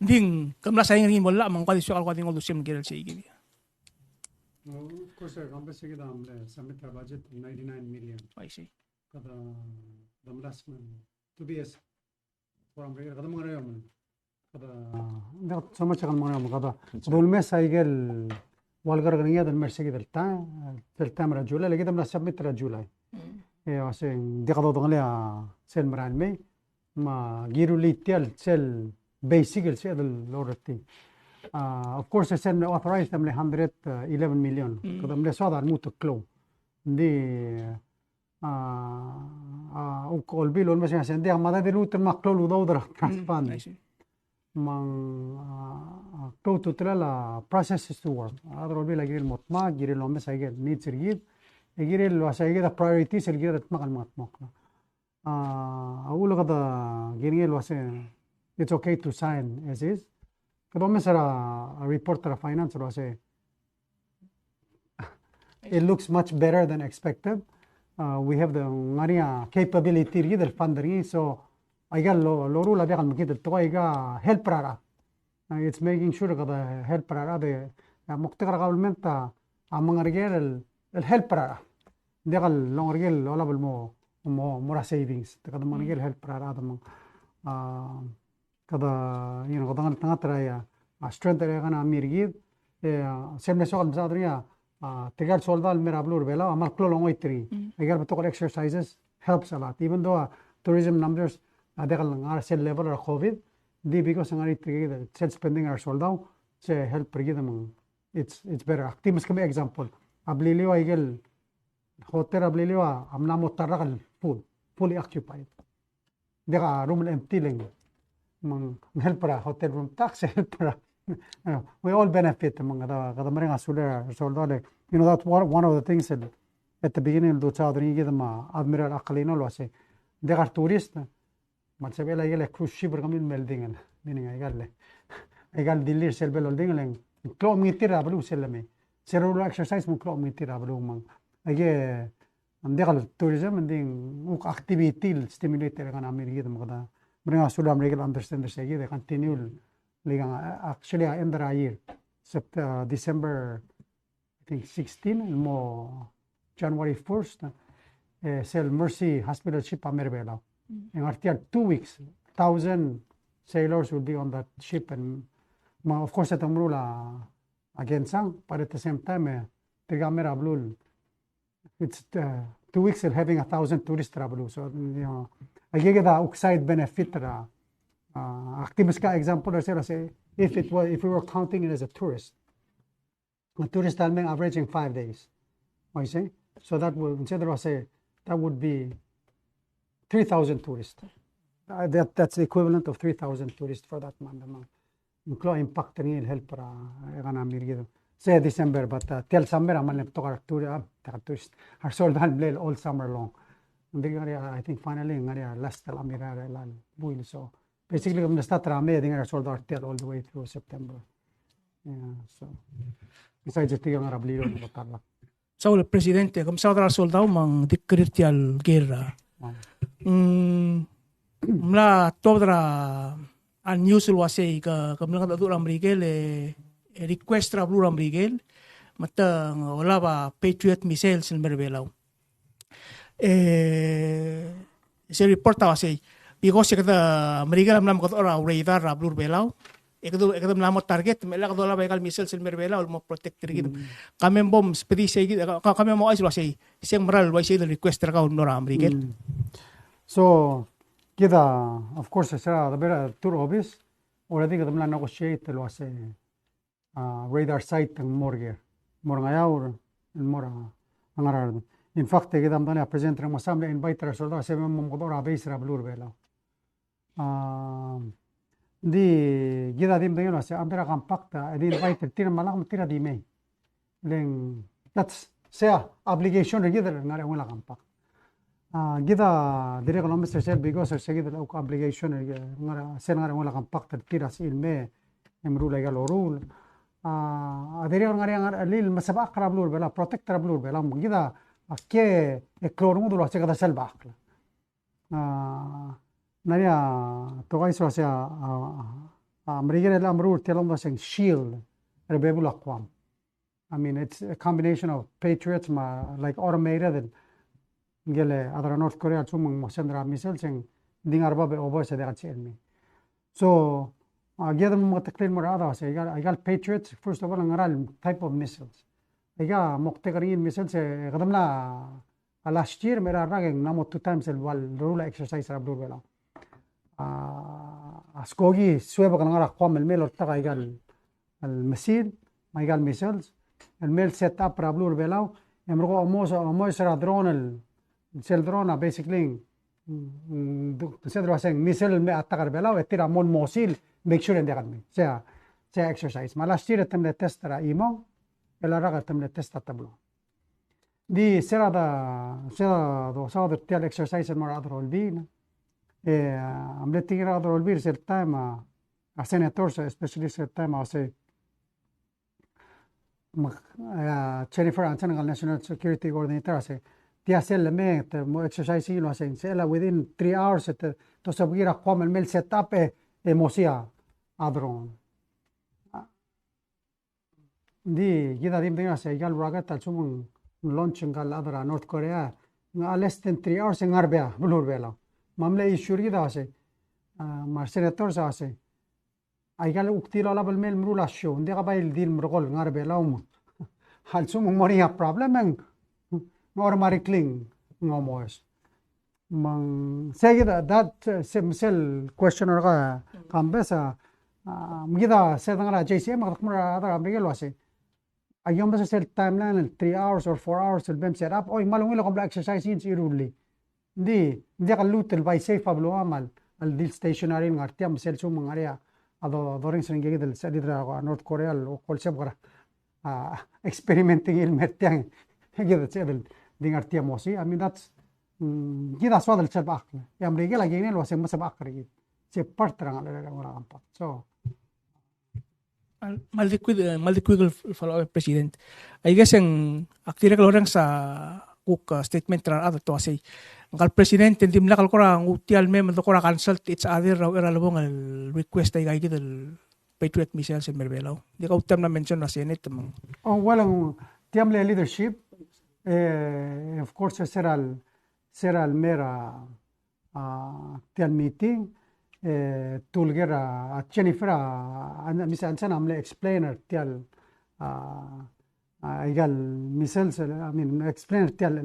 Ding kamla sayang rin wala mang kwali sa kaluka ding olusyon gel say gid. Of course, compensate submit a budget of 99 million. I see. Kada last man to be as for kada mga rayon kada hindi so much kan mga kada dul mes aigel walgar ganiya dal mes sigid del time ra July lagi dam submit ra July. Kasi di kada dongle sel maran me ma giru litial sel basic sel lorati. Of course, I said authorized them 111 million. Because they saw that move to close. Di ukol bilon mas yan di amada di luter maklo ludodra transpan. Mang close to la process is to work. Other will be like motma giril lombe saigel needs rigid. Giril lo saigel the priorities el giril makan matmok. Ulo kada giril lo it's okay to sign as is. Kada mesara a reporter of finance lo say it looks much better than expected. We have the ngaria capability ri del funding so aiga lo rula biakan makita to aiga help rara. It's making sure kada help rara de muktakar government amang regel el help rara. Degal long regel wala bal mo mura savings kada mang regel help rara damang kada kada tanga ya strength area kana mirgid semne sokal zadriya tegar soldal merablur bela amal klolong oitri egal betokol exercises helps a lot even though tourism numbers degal ngar sel level or covid di because ngari trigger sel spending our soldau se help pergi damang it's better actimus kami example abliliwa egal hotel abliliwa amna motarakal fully occupied dega room empty lang mang help para hotel room tax help para we all benefit among kada maring asula soldado. You know, that's one of the things that at the beginning of the chadri give them admiral akalino lo say they are tourists matsabela igel cruise ship kamin melding meaning igal dillir selbel holding lang klo mitir ablu selame zero exercise mo klo mitir ablu mang age andegal tourism and uk activity stimulate kana amir them kada maring asula amrigal understand the say they continue actually end the year December I think 16 and more January 1st sell Mercy Hospital ship Amerbela and after 2 weeks 1,000 sailors will be on that ship and of course at Amrula again sang but at the same time Tigamera Blue it's 2 weeks of having 1,000 tourists travel so you know I get the outside benefit activis ka example say if we were counting it as a tourist averaging 5 days I say so that would instead of say that would be 3,000 tourists that's the equivalent of 3,000 tourists for that month include impact ni help para kana mirgido say December but till summer amal to tourist are sold all summer long I think finally last amira buil so basically from the start rame dinga sold out till all the way through September so besides the tigang arablilo no tarla so el presidente comme ça dra soldado mang dikritial guerra mla todra unusual wasay ka kamlang dadu ramrigel request ra blue ramrigel mata wala ba patriot missiles in merbelaw se reporta wasay because kada marigal amlam ko ora radar ra blur belaw ekadum lamot target mela kada la bakal missiles in merbelaw mo protect rigid kami bombs pedi say kami mo iswa say siyang moral wa say request ra ka no ramrigel so kita of course sa the better tour obvious already kadum la negotiate lo say radar site ng morgue ngayaw mora angarar in fact kita amdana present ng masamle invite ra solda sa mo mo ra base ra blur belaw di gida dim dengan wase ambera kampakta di invite tira malang tira di me leng that's sea obligation gida ngare wala kampak gida dire kalau Mr. Sel because gida la obligation ngara sen ngare wala kampak tira si ilme emru la gal orul dire ngare ngare lil masaba aqrab lur bela protector lur bela gida ke eklorung dulu ase kada sel bakla Naria togaiso sea American Lamrur telling us in shield rebel aquam. I mean it's a combination of patriots like automated and gele other North Korea chumung mosendra missiles and dingarba be over se degat me. So get them what the clean more other say I got patriots first of all ngaral type of missiles. I got moktegarin missiles gadamla last year mera rageng namo 2 times el wal rule exercise rabdur bela. Skogi sueba kan ngara kwam el mel ortaga igal المسيل ما يقال ميسلز الميل سيت اب رابلور بلاو يمرقو اموس را درون السيل درون basically consider saying missile me attacker belaw etira mon mosil make sure en degan me sea exercise ma last year temle test ra imo el raga temle test tablo di sera do sábado tel exercise el mora adrol din I'm letting it adrol bir sel time a senators especially sel time say Jennifer Ansan National Security Coordinator say dia sel me mo exercise lo hacen sela within 3 hours to sabugira kwam el mel setup e mosia adron di gida dim dinga say gal raga tal sumun launch ngal adra North Korea less than 3 hours en arbea blur vela mamle issue gida say mar senator sa say ay gal uktilo la bel mel mrula show ndi gabayl dil mrgol ngarbe lawm hal sumun moria problem en automatically ngomos mang segida that simple questioner ga kambesa mugida sedangara JCM makmura ada amrigel wase ayom basa sel timeline 3 hours or 4 hours el bem set up oy malungilo kom exercise in iruli di kallut el by safe ablo amal al dil stationary ngartiam sel sum ngarea ado doring sengege del sedidra North Korea o kolseb gara experimenting il mertiang hegeda sedel dingartia mosi I mean that's gida swad el chel bakle ya amrige la gene lo se masa bakre se partra ngala ora ampa so maldikwig follow president I guess ang akira kalorang sa cook statement tra ato to say ang presidente dim na kalkora ang utial mem to kora consult it's other era lobong el request ay gid el Patriot missiles en Berbelaw di ka utam na mention na senate oh well tiamle leadership of course será el mera tial meeting tulgera Jennifer misal sana amle explainer tial igual missiles I mean explainer tial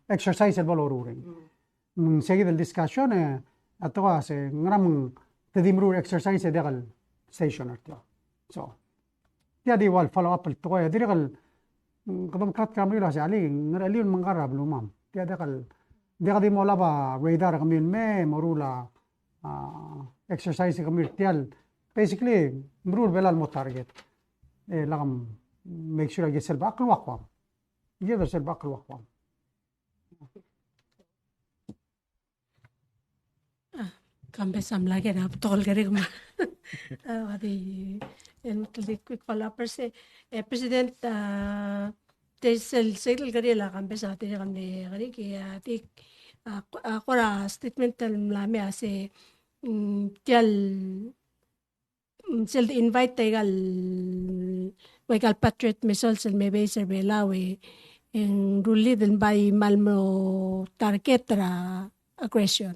exercise el valoruring seguida el discussion atwa se ngram tedimru exercise degal stationer so tia di wal follow up el toya diregal قدام كات كامل له عليه نرالي المنقرب له مام دي دي مولا با radar كمين ما مرولا exercise كمين تيال basically مرور بلا المتارجت لغم make sure يجسل باقل وقوام يجسل باقل وقوام كم بسام لكن أبطال غريب ما هذه quick follow-up president el gari la kan besa te kan de gari ki ti akora statement la me ase tial sel invite tegal wegal patriot missiles el me base belawe en ruli den by malmo targetra aggression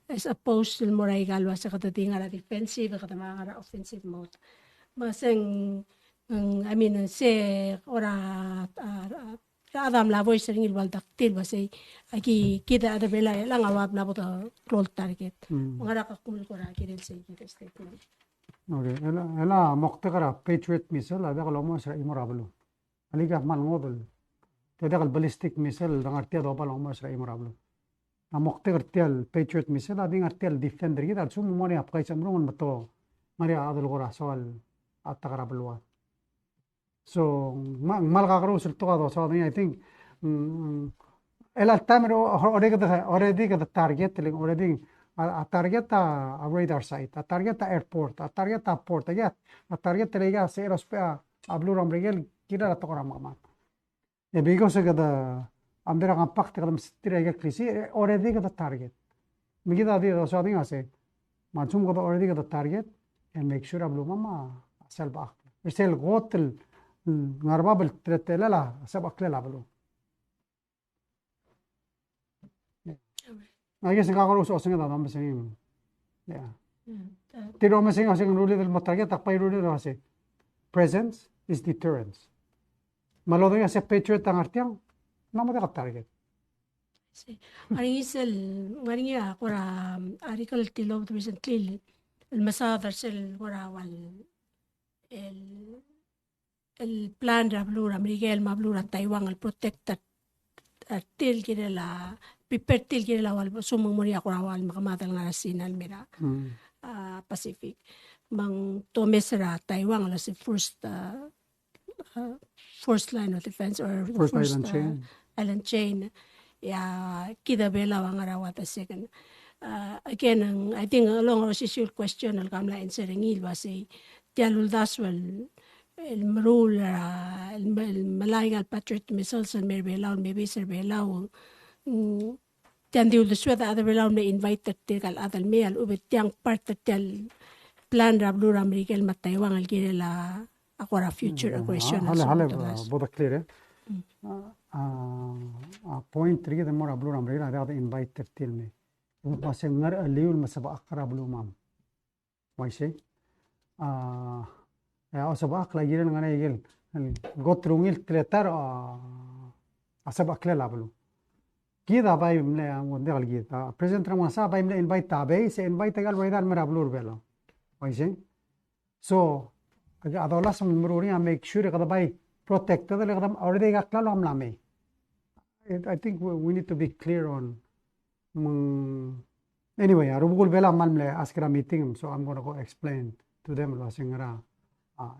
as opposed to moray galwa sa kadating ara defensive kadama ara offensive mode maseng I mean se ora adam la voice ring il baldak til base aki kita ada bela lang awab na boto close target ngara ka kumul ko ra kirel se kita statement okay ela moktegara patriot missile ada kalau mo sa imorablo aliga mal ngodol tedal ballistic missile dangartia do balo mo sa imorablo moktegar tial patriot missile adi ngartial defender gida sum mo ni apkai samrungon bato Maria adal gora soal atakara balwa. So malga karo sultuga do so I think el altamero already the target already a target a radar site, a target a airport, a target a port, a target lega se aerospace a blue ramregel kira la tokora mama. E because kada amdera compact kada mstira ga krisi already kada target. Migida di do so ase mansum kada already kada target and make sure ablu mama asal ba. Isel gotel ngarbabel tretela sab aklela ablu. I guess nga ko so singa da messing. Yeah. Tiro messing asing rule del target takpay rule do ase. Presence is deterrence. Malo do ase patriot ang artiang namo da target. Ngaringi akora article tilo recently المصادر سل ورا البلان رابلورا مريجال مابلورا تايوان البروتكتر تيل كده لا بيبر تيل كده لا والسوم مريا كورا والمقامات الغراسين الميرا Pacific mang tomesera Taiwan la si first line of defense or first island chain ya kida bela wangara wata second. Again, I think along our social question al kamla answering il basi tialul daswal el marul el malayan patriot missiles el merbelaw maybe serbelaw tiandiul the sweda other belaw na invited tigal adal me al ubet tiang part tel plan rablu america el mataiwan al gire la akora future aggression hale boda clear point 3 the more rablu america ada invited til me وبس نر اللي المسبق أقرب له مام وايشي يا سبق لا يجينا أنا يجيل قط رونيل تلاتر أسبق كلا لابلو كذا باي ملا ودي قال كذا بريزنت رمضان باي ملا إنفايت تابعي إنفايت قال ويدار مرابلور بلا وايشي so هذا الله سم مروري make sure كذا باي protect هذا اللي كذا already قال كلا لهم لامي I think we need to be clear on anyway, Rubugul Bela Malmle ask a meeting, so I'm going to go explain to them was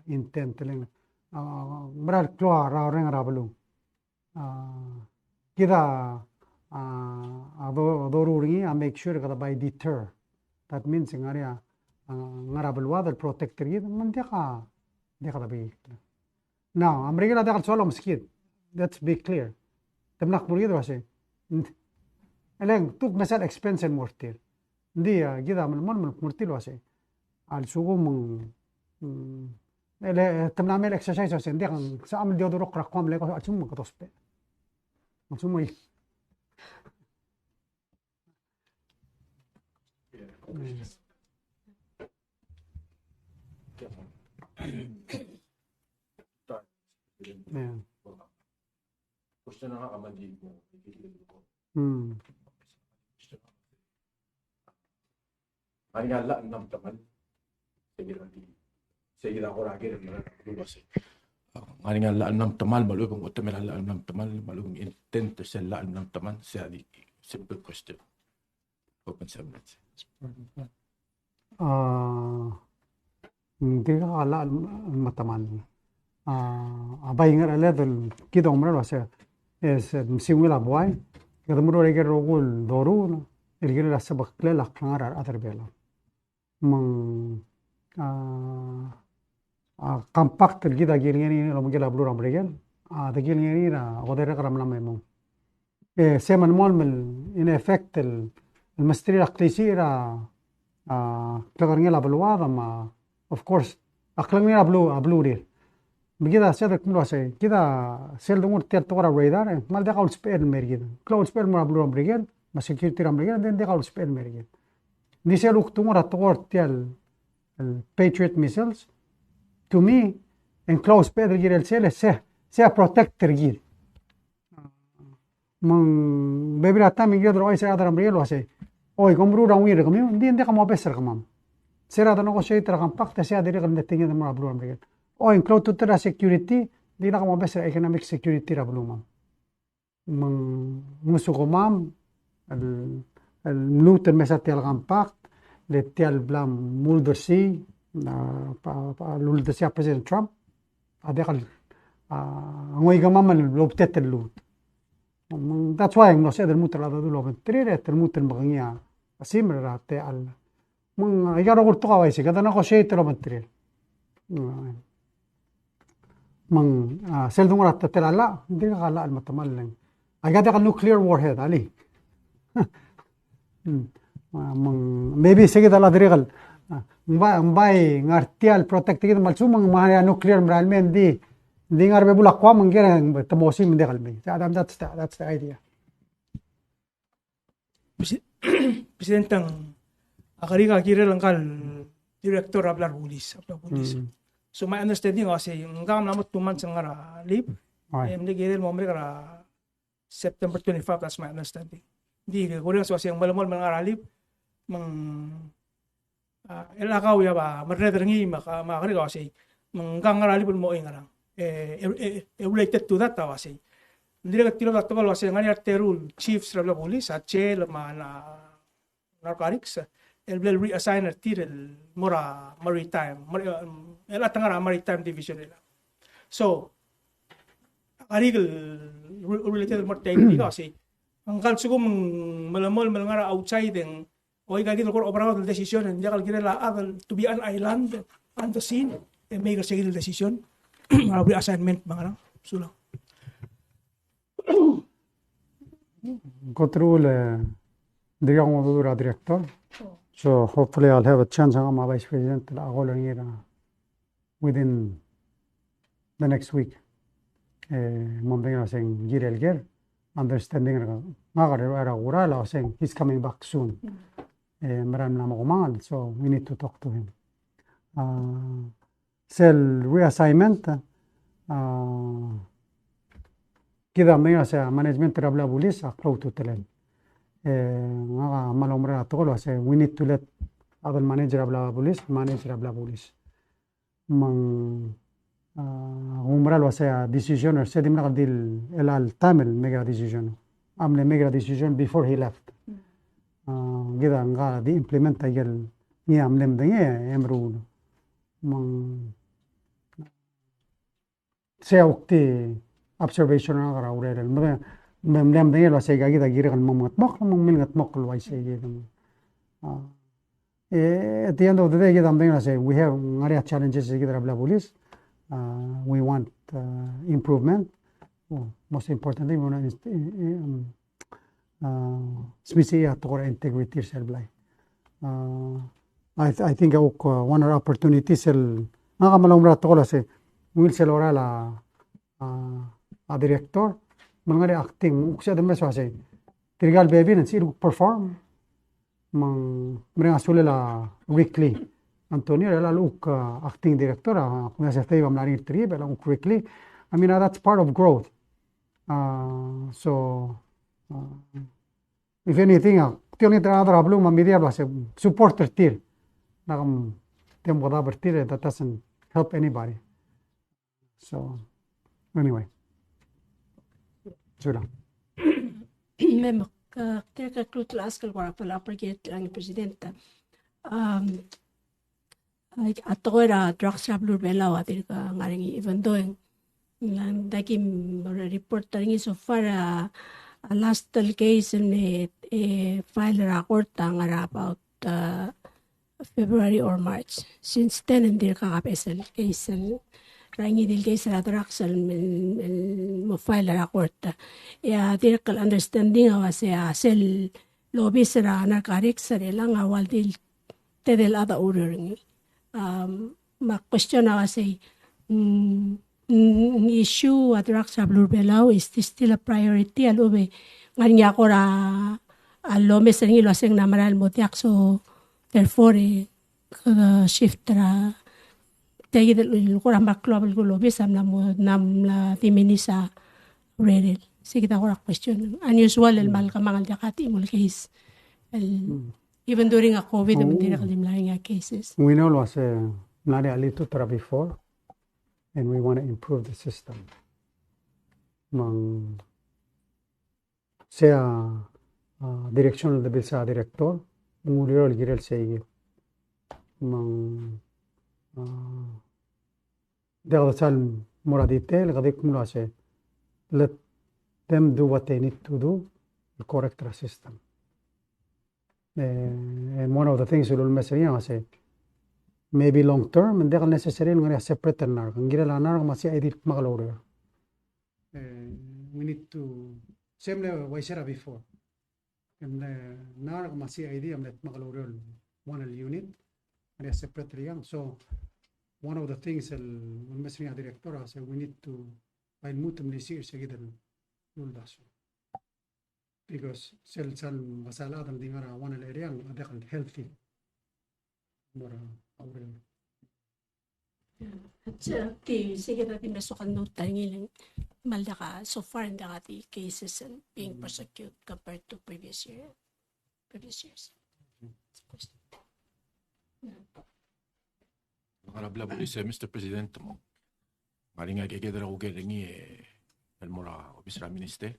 intent telling Brad Cloa Ring Rabalu. Kida Adoruri, I make sure that by deter. That means in area Narabelwa, the protector, Mandeka, Dekabi. Now, I'm regular that Solom skid. Let's be clear. The Nakburi was saying. Eleng tuk mesal expense mortir. Dia gida من mortir wase. Al sugo ele tamnamel exercise wase dia kan sa amel dia dorok rakam le ko achum ko tospe. Achum yi. Ani ngala enam teman, saya kira orang akhir luas. Ani ngala enam teman, malu kong otomen ngala enam teman, malu kong intent to sell enam teman. Saya di simple question, open subject. Hindi ka ala mataman. Abay nga level kita umra wasa es simula boy. Kada muro rege rogul doru irgir la sabak kle la klangar atar bela. Compact gida gilngeni lo mugela blur amregel da gilngeni na odere karam la memon seman mol in effect المستري الأقليسي را تقرني لا بالواضع ما of course أقلني لا بلو ريل بكذا سيد كمل وسي كذا سيل دمور تير تقرا ريدار مال دقاول سبيل مريجين كلاود سبيل مرا بلو امريكان ما سكيورتي امريكان دين دقاول سبيل مريجين دي سيل وقت تمر تقور تيل الباتريوت ميسيلز to me en close pedro gir el sele se protector gir من بيبرا تامي يقدر أي سيارة رمريل واسي أوي كمرو رامير كميو دين ده كم بس رقمام سيارة نقول شيء ترى كم باك تسيا ديري كم نتيجة ده مرابلو رمريل أوي كلاود ترى security دي ده كم بس economic security رابلو مام من مسوقمام الملوت المسات تيال كم باك لتيال بلام مولدرسي lulda siya President Trump, adekal ngoy gamaman lobtet lut. That's why no se del muter la du loben trire ter muter magangia asimra te al. Mung igaro gurto ka waisi kada na ko shey te loben trire. Mang seldung rat te la hindi ka kala al matamal lang. Ay gada ka nuclear warhead ali. Maybe sige dala dirigal. Mbay ngartial protect kita malsu mang mahaya nuclear realmente di ngarbe bulak kwa mangkira tamosi mende kalme. That's the idea. Presidentang akariga kira lang kal director ablar pulis. So my understanding kasi ngam namot 2 months ngara leave. Em de girel mo kara September 25, that's my understanding. Di ko rin so siyang malamol ngara leave mang elakaw ya ba marrederngi makariga kasi mangangara leave mo ingarang. Related to that kasi hindi ka tilo takto kasi ngani arterul chiefs rabla police at chel mana narcotics el reassign artirel mora maritime el atangara maritime division nila. So arigel related mo technique kasi ang kalsugo malamol malangara outside ng oy gagi ko operado del decision hindi kal girela to be an island on the scene and make a single decision. Assignment mga lang. Sula. Go through the director. So hopefully I'll have a chance ang my vice president within the next week. Mambing saying girel ger understanding nga urala saying he's coming back soon. Maram na makumangal, so we need to talk to him. Cell reassignment kida may sa management rabla bulis akro to telen nga malomra to lo say we need to let other manager rabla bulis mang umra lo say decision or sedim na dil elal tamil mega decision amle mega decision before he left kida nga di implement agel ni amlem de emru mang sea ukti observation na kara urel mem de lo say gagi da girgal mamat mak mil gat mak lo say gidam at the end of the day gidam de say we have ngari challenges gidra bla police we want improvement most importantly we want species to integrity sel blay I think one of the opportunities nga malomra to lo say will selora a director mangari acting uksa dem so say trigal baby and see perform mang mrenga sulela weekly Antonio la look acting director kung sa tayo amlari tri bela weekly I mean that's part of growth so if anything tioni tra hablo mamidia lo say supporter tir nakam tempo da bertir that doesn't help anybody. So, anyway. Sula. Memang kira krutul askal para pergi ang presidenta. Ato era drugs sablur belaw atir ka ngaring even though lang daki report taringi so far last case ni file report ngara about February or March. Since then hindi ka kapesal case rangi dil case ra drugs mo file report. Ya dirkal understanding awase sel lobby sera narcotics sera lang awal dil tedel ada ordering. Ma question awase issue at drugs sablur belaw is this still a priority alobe nganya ko ra alome seringi lo aseng namaral motiak so therefore shift ra tegi del ko ra maklobel ko lobe sam namla timini sa rerel sikita ko ra question unusual el mal kamangal jakati mul case even during a COVID hindi na kalimlaing cases. We know was nari alito tra before and we want to improve the system. Mang sea direction de bisa director murió el girel sei mang they are the more detail, let them do what they need to do, the correct the system. And one of the things we'll message say maybe long term and they're necessary ngari separate nar ngira la nar masi edit magalore. We need to same level waisera before. And nar masi idea let magalore one unit and separate yang. So one of the things el message director say we need to find mutum lisir seguida luldaso. Because cells masala dan dingara one area adakal healthy more aurel. Ti sige natin mesokan no tangin malaka so far in the cases and being prosecuted compared to previous years. Habla dice Mr. President mo. Maringa que quedara o que el mora obisra minister.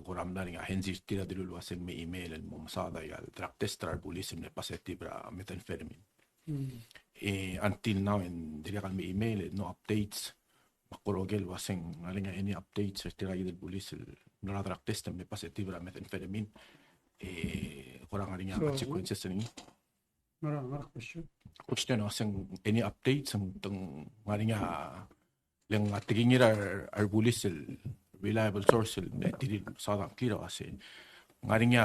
Goram na nga hensi tira dulu wasen me email el momsada ya drug tester police me passetti bra methamphetamine. Until now in direct me email no updates. Makorogel wasen alinga any updates tira del police el drug tester me passetti bra methamphetamine. Goram alinga consequences ni. Mara question. Question wasen any updates tong alinga lang atingira ar police el reliable source diri sada kira ase ngarinya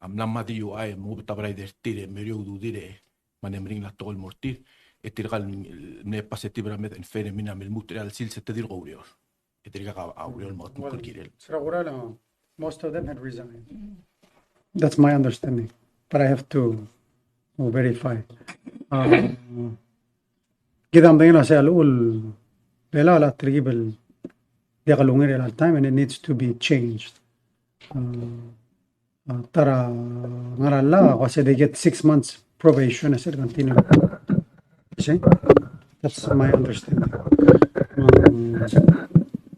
amlamma di UI mo tabrai dertire merio dudire manemring la tol mortir etirgal ne paseti bramet en fere mina mel mutrial sil se tedir gorior etirga auriol mot kirel most of them had resigned. That's my understanding, but I have to verify. كده مبين على الأول لا تجيب يغلون all time and it needs to be changed. ترى نرى لا they get 6 months probation as it continue. See? That's my understanding.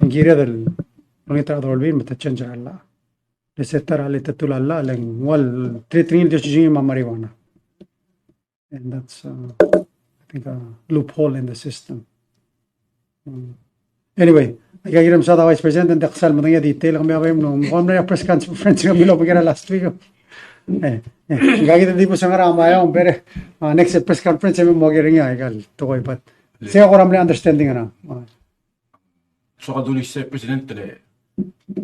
نجيري هذا اللي تقدروا متتشنج على لستر اللي تطول على لين وال تريتين تشجيع مع marijuana. And that's I think a loophole in the system. Anyway, I'm the Vice President and the Salmon detail of press conference last week. Next press conference but say I'm understanding now. So kaduli sa president le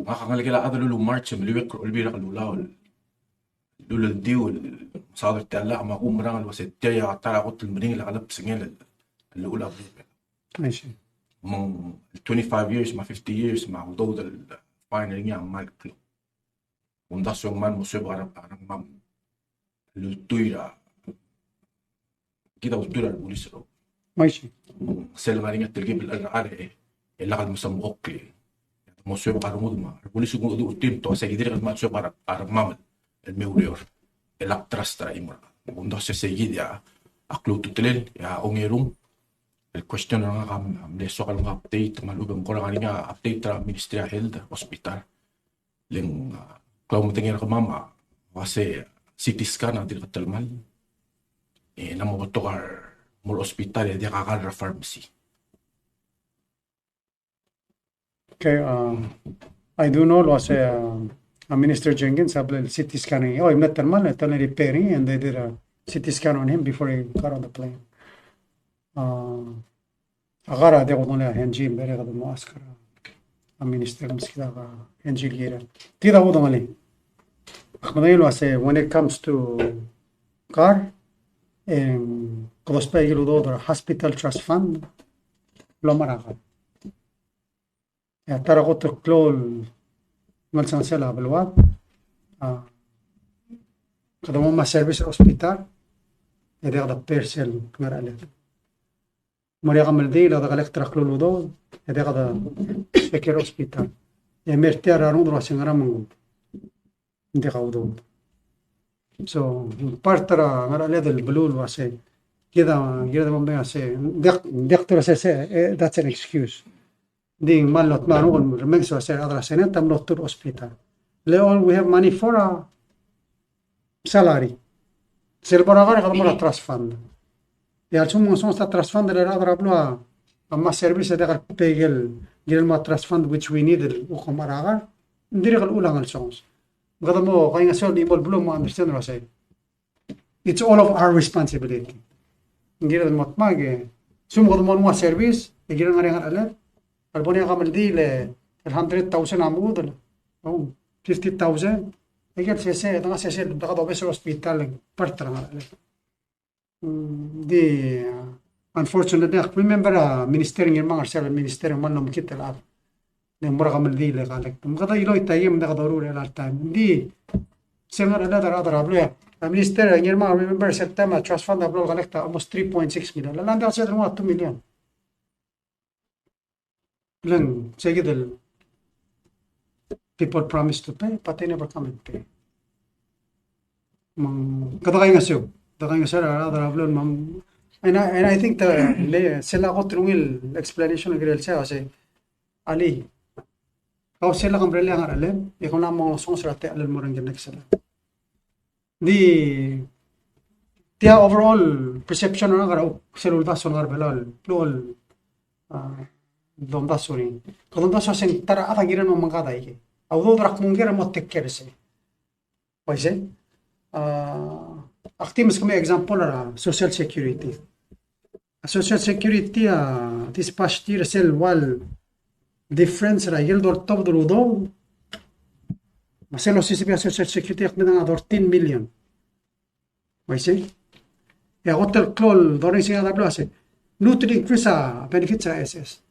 makakalagala ada lulu march meliwek ulbira kalula lulu diu صادر تلا ما قوم رانغ وستيا ترى قلت المدينة اللي قلب سنين الأولى ماشي من 25 years ما 50 years ما وضوء الفاينل يعني مال كلو ونداس يوم ما مصيب عرب ما التويرا كده والتويرا البوليس ماشي سلم علينا تلقي بالأرعاء اللي قد مسموق لي مصيب عرب مدمر البوليس يقول دو تيم تو سيدير ما مصيب عرب مامل الميوريور الأكترسترا إمرا وندوس سيجي يا أكلو تطلل يا أميرون الكويستيون أنا عم لسه قالوا أبديت مالو بنقول علينا أبديت ترى مينستريا هيلد هوسبيتال لين كلام متنير كماما واسه سيتي سكان عندي قتل مال نمو بتوغر مول هوسبيتال يدي قاعد فارماسي. Okay, I do know was Minister Jenkins had a CT scanning. Oh, he met the man at repairing, and they did a CT scan on him before he got on the plane. Agara de odone henji bere gadu muaskara. A minister mskida henji gira. Tida odamali. Akhmadaylo say when it comes to car, kospa ilu do hospital trust fund lo maraga. Ya tara goto klol malsansela بالواد قدموا ما سيرفيس هوسبيتال يدي غدا بيرسل كمر عليه مريغا ملدي لا غدا الكترا كلو دو يدي غدا فكر هوسبيتال يا ميرتير رانو درا سينغرا من دي غاودو سو بارترا مر عليه البلول واسي كده من بياسي دكتور سي that's an excuse دين مالوت ما نقول رميسو سير أدرى سنة تم لوتور hospital. Leon we have money for a salary. Silver agar kalau mula trust fund. al sumo sono sta trust fund le radra blo amma service da pegel gil ma trust fund which we need u khomaraga ndiri gal ulang al songs gada mo kay nga sol ibol blo mo understand what I say it's all of our responsibility ngira mo mage sum gada mo service gira ngari ngar alat al bonia kamal di le 100,000 amud oh 50,000 Егер сесе тага сесе тага добес hospital partra di unfortunately remember minister ngir mangar sel minister man nom kitel ar ne mura kamal di le galek tum kada ilo itayem da darure la time di sengar ala dara blo minister ngir mangar remember September trust fund blo galek ta almost 3.6 million la landa se 2 million len segidel people promise to pay, but they never come and pay. Kadakay nga siyo. Kadakay nga siya, and I think sila ko trungil explanation ng girel siya kasi ali, kau sila kang brele ang aralem, ikaw na mga song sarate alal mo rin ginek sila. Tiya overall perception na nga sila ultas ng arbelal, pluol, domdas rin. Kadomdas sin tara atagiran mo mga katay. Although drak mungkir mo take care se. Paise? Actimus kami example na social security. Social security this past year sel wal difference ra yel dor top dor udo. Maselo sisipi social security ak nang 14 million. Paise? Ya hotel call dorin singa dablo ase. Nutri increase benefits ra SS.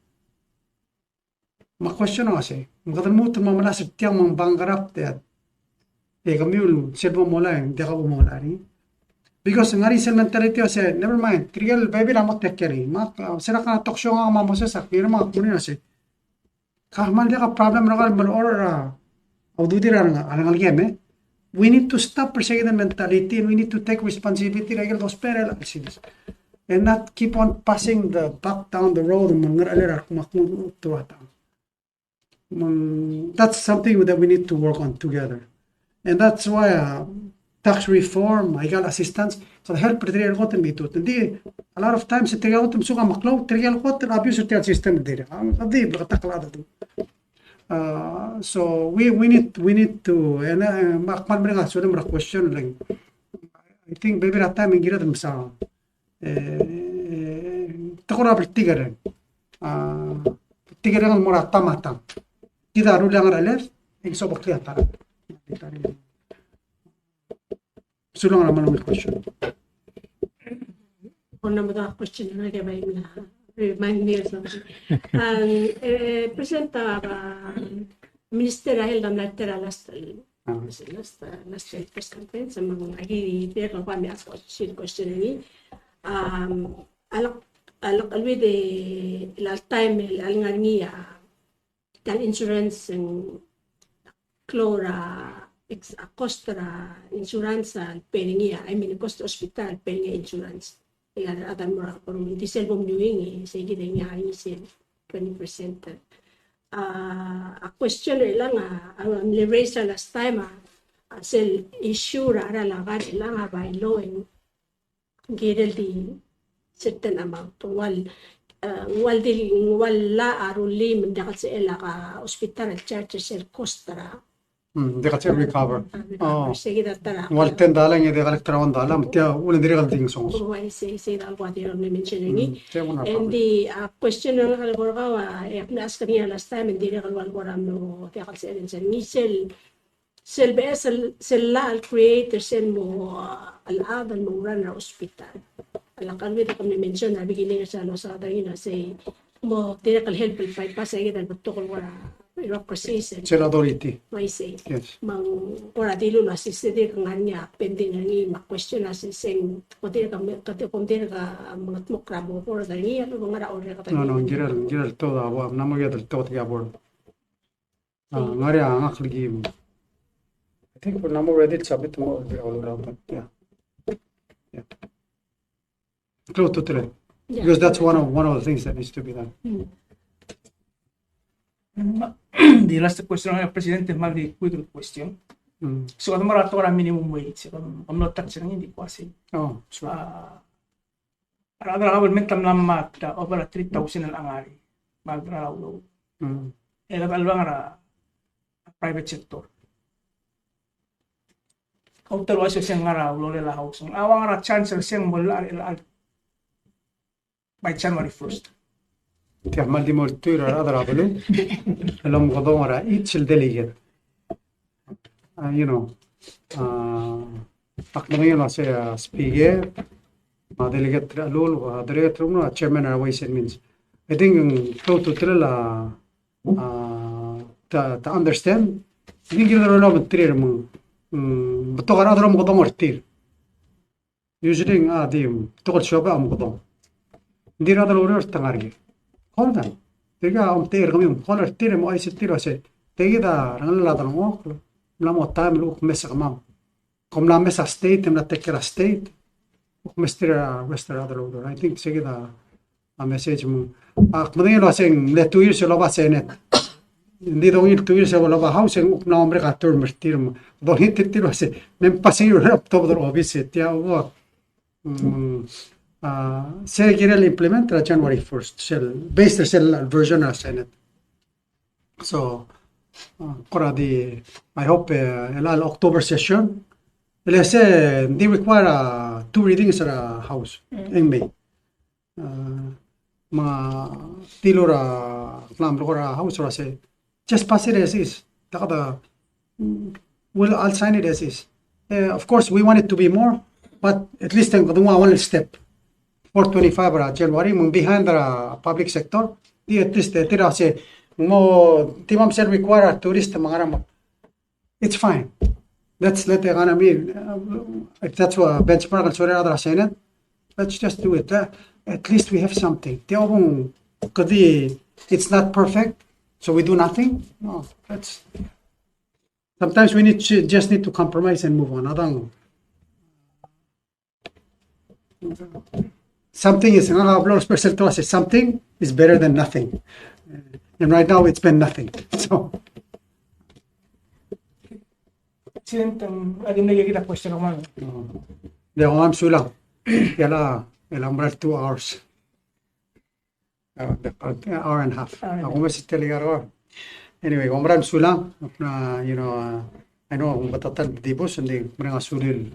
Ma-question kasi, makatalimutan mo malasip tiyang mga bangarap at kami yung selbo mo lang, hindi ka bumula rin. Because nga rin sel mentality kasi, never mind, trigal, baby na mo take care rin. Sila ka na toksyo nga mamosasak, pero mga kunin kasi, kahman di ka problem na ka, or aududira nga, alang algeme, we need to stop perseguing the mentality and we need to take responsibility regal those parallel and not keep on passing the back down the road mga alera kumakun tuwata. That's something that we need to work on together. And that's why tax reform, legal assistance, so help trial gotten bitut. Hindi, a lot of times trial gotten suka maklaw, trial gotten abuse trial system diri. Adi bakatakla do. So we need to and makmal mga so na question lang. I think maybe that time ngira dem sa takora tigaran. Tigaran mo ra tamata. Kita aru lang aler, ikso bakli atara. Sulong naman ang question. Una mga question na kaya na remind me of something. Presenta Minister Rahel ng Lateral last press conference sa mga agiri pero kami ask question ni alak alwi de last time alingan niya tal insurance and Clora Costra insurance peningia I mean cost hospital peningia insurance ya ada mura por un diselbom doing sige din niya isin 20%. A question lang ang raise last time sel issue ra lagan lang by law and gidel di certain amount wala aruli mendakat sa ela ka hospital charges sel costra Hindi ka recover. sige datara Wal $10 yung hindi ka $1 tiya ulan diri ka ting songs. say dal what you mentioned ni Tiya mo na and the question na kalbor ka ask niya last time hindi na kalwal ko no tiya ka sa ni sel la creator sel mo al-adan mo run na hospital alakan with kami mention na beginning sa sa dagina say mo tinakal help fight pa sa idan betul wala bureaucracy Sel authority. may say Yes. mang ora dilo na si sede kanya pending ni ma question na si sing pati ka mga mokrabo por dani ano mga ra order ka No, giral todo abo namo del todo ya bor. Ngari ang akligi. I think for namo ready to submit mo all around but yeah. Close to three. Because that's one of the things that needs to be done. The last question ng presidente mali quick question. So ano marato ra minimum wage. I'm not touching hindi ko kasi. Oh, sure. Ada government lammat over 3,000 al angari. Magraw. Ela kalbang ara private sector. Hotel was siyang ngaraw lo lela house. Awang ara chance siyang mula by January 1st. تعمل دي مولتير هذا رابلو لهم غضومرة each delegate you know أقدمين لا سيا speaker ما delegate رألول وهدريت رمنا chairman are ways and means I think to ترى to understand I think كده لو بترير من بتوقع هذا رم غضومر كتير usually دي بتوقع شوبة أم غضوم دي هذا الورير تنارجي hold on. Tiga teer kami color teer mo ay tiro se. Tiga rangal la tanong ko. La mo time lu mesa kamam. Kom la mesa state na tekera state. Mr. Western other order. I think sige da a message mo. Kmading lo sing le 2 years lo ba senet. Hindi do il 2 years lo ba house ng na omre ka term tir mo. Do hit tiro se. Mem pasir laptop do office tia wo. Say girl implement January 1st shell based shell version of Senate. So I hope October session let's say they require 2 readings at a house in May. Ma tilora flam lora house or say just pass it as is. I'll sign it as is. Of course we want it to be more, but at least one step. 425 January mung behind the public sector di at least tira se mo timam sel require tourist mangaram it's fine let's let the economy if that's what benchmark and sorry other senate let's just do it at least we have something it's not perfect so we do nothing no that's sometimes we just need to compromise and move on adang something is something is better than nothing, and right now it's been nothing. So, Adim na kita question naman. the I'm sulang, yala 2 hours, hour and a half. Ako mas telegar anyway, I'm sulang, you know, I know batatan dibos hindi mereka sulil,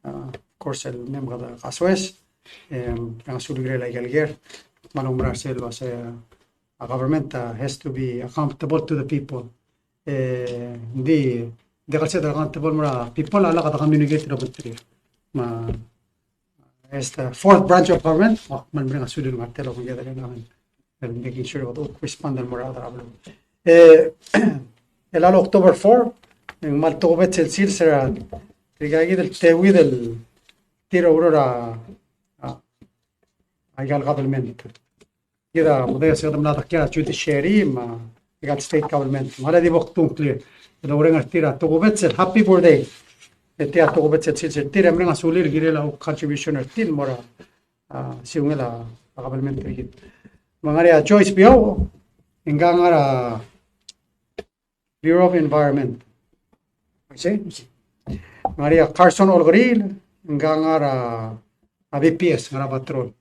of course, el member da kaswes. Ang suligre like Alger, manumra selo as a government has to be accountable to the people. Di kasi accountable mura people ala ka communicate na butri. Ma as the 4th branch of government, man bring a sulig martelo kung yada namin. And making sure to respond al mura da ablo. El October 4, ang maltobet el sil sera trigagi del tewi del tiro aurora I got government. كده مضيع سيادة مناطق كده judiciary ما I got state government. ما هذا وقتهم clear. دورنا تيرا تقوبت happy birthday. تيرا تقوبت سيل تيرا مرنا سولير غيرلا contribution تيل مرا سيونغلا government كده. مغاريا Joyce Bio إنغانغارا Bureau of Environment. see? مغاريا Carson Olgril إنغانغارا BPS ngara patrol.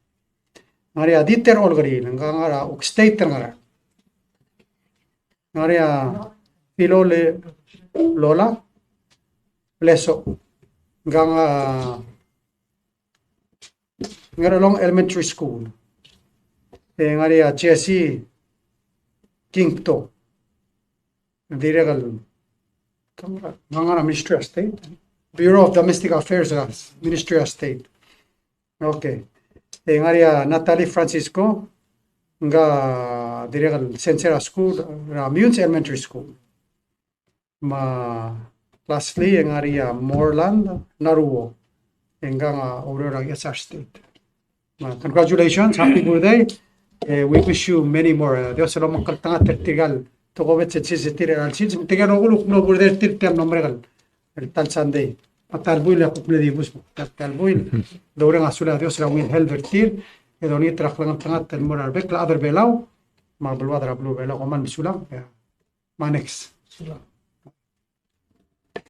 Ngaria diter olgari ngara state ngara. Ngaria pilole lola pleso nganga ngara long elementary school. Ngaria Jesse Kingto. Diregal ngara Ministry of State. Bureau of Domestic Affairs Ministry of State. Okay. Ngaria Natalie Francisco nga diregal Sensera School Munes Elementary School. Ma lastly ngaria Moreland Naruo nga Aurora SR State. Congratulations, happy birthday. We wish you many more. Dios se lo mankaltanga tertigal to go vet se tire al sis tigal no no birthday tirtem nomregal el tal Sunday. Talbuil la couple de bus talbuil dore ngasula Dios la win helvertir e doni trakhlang tangat el moral bek la other belau ma bulwa dra blu belau man misula ma next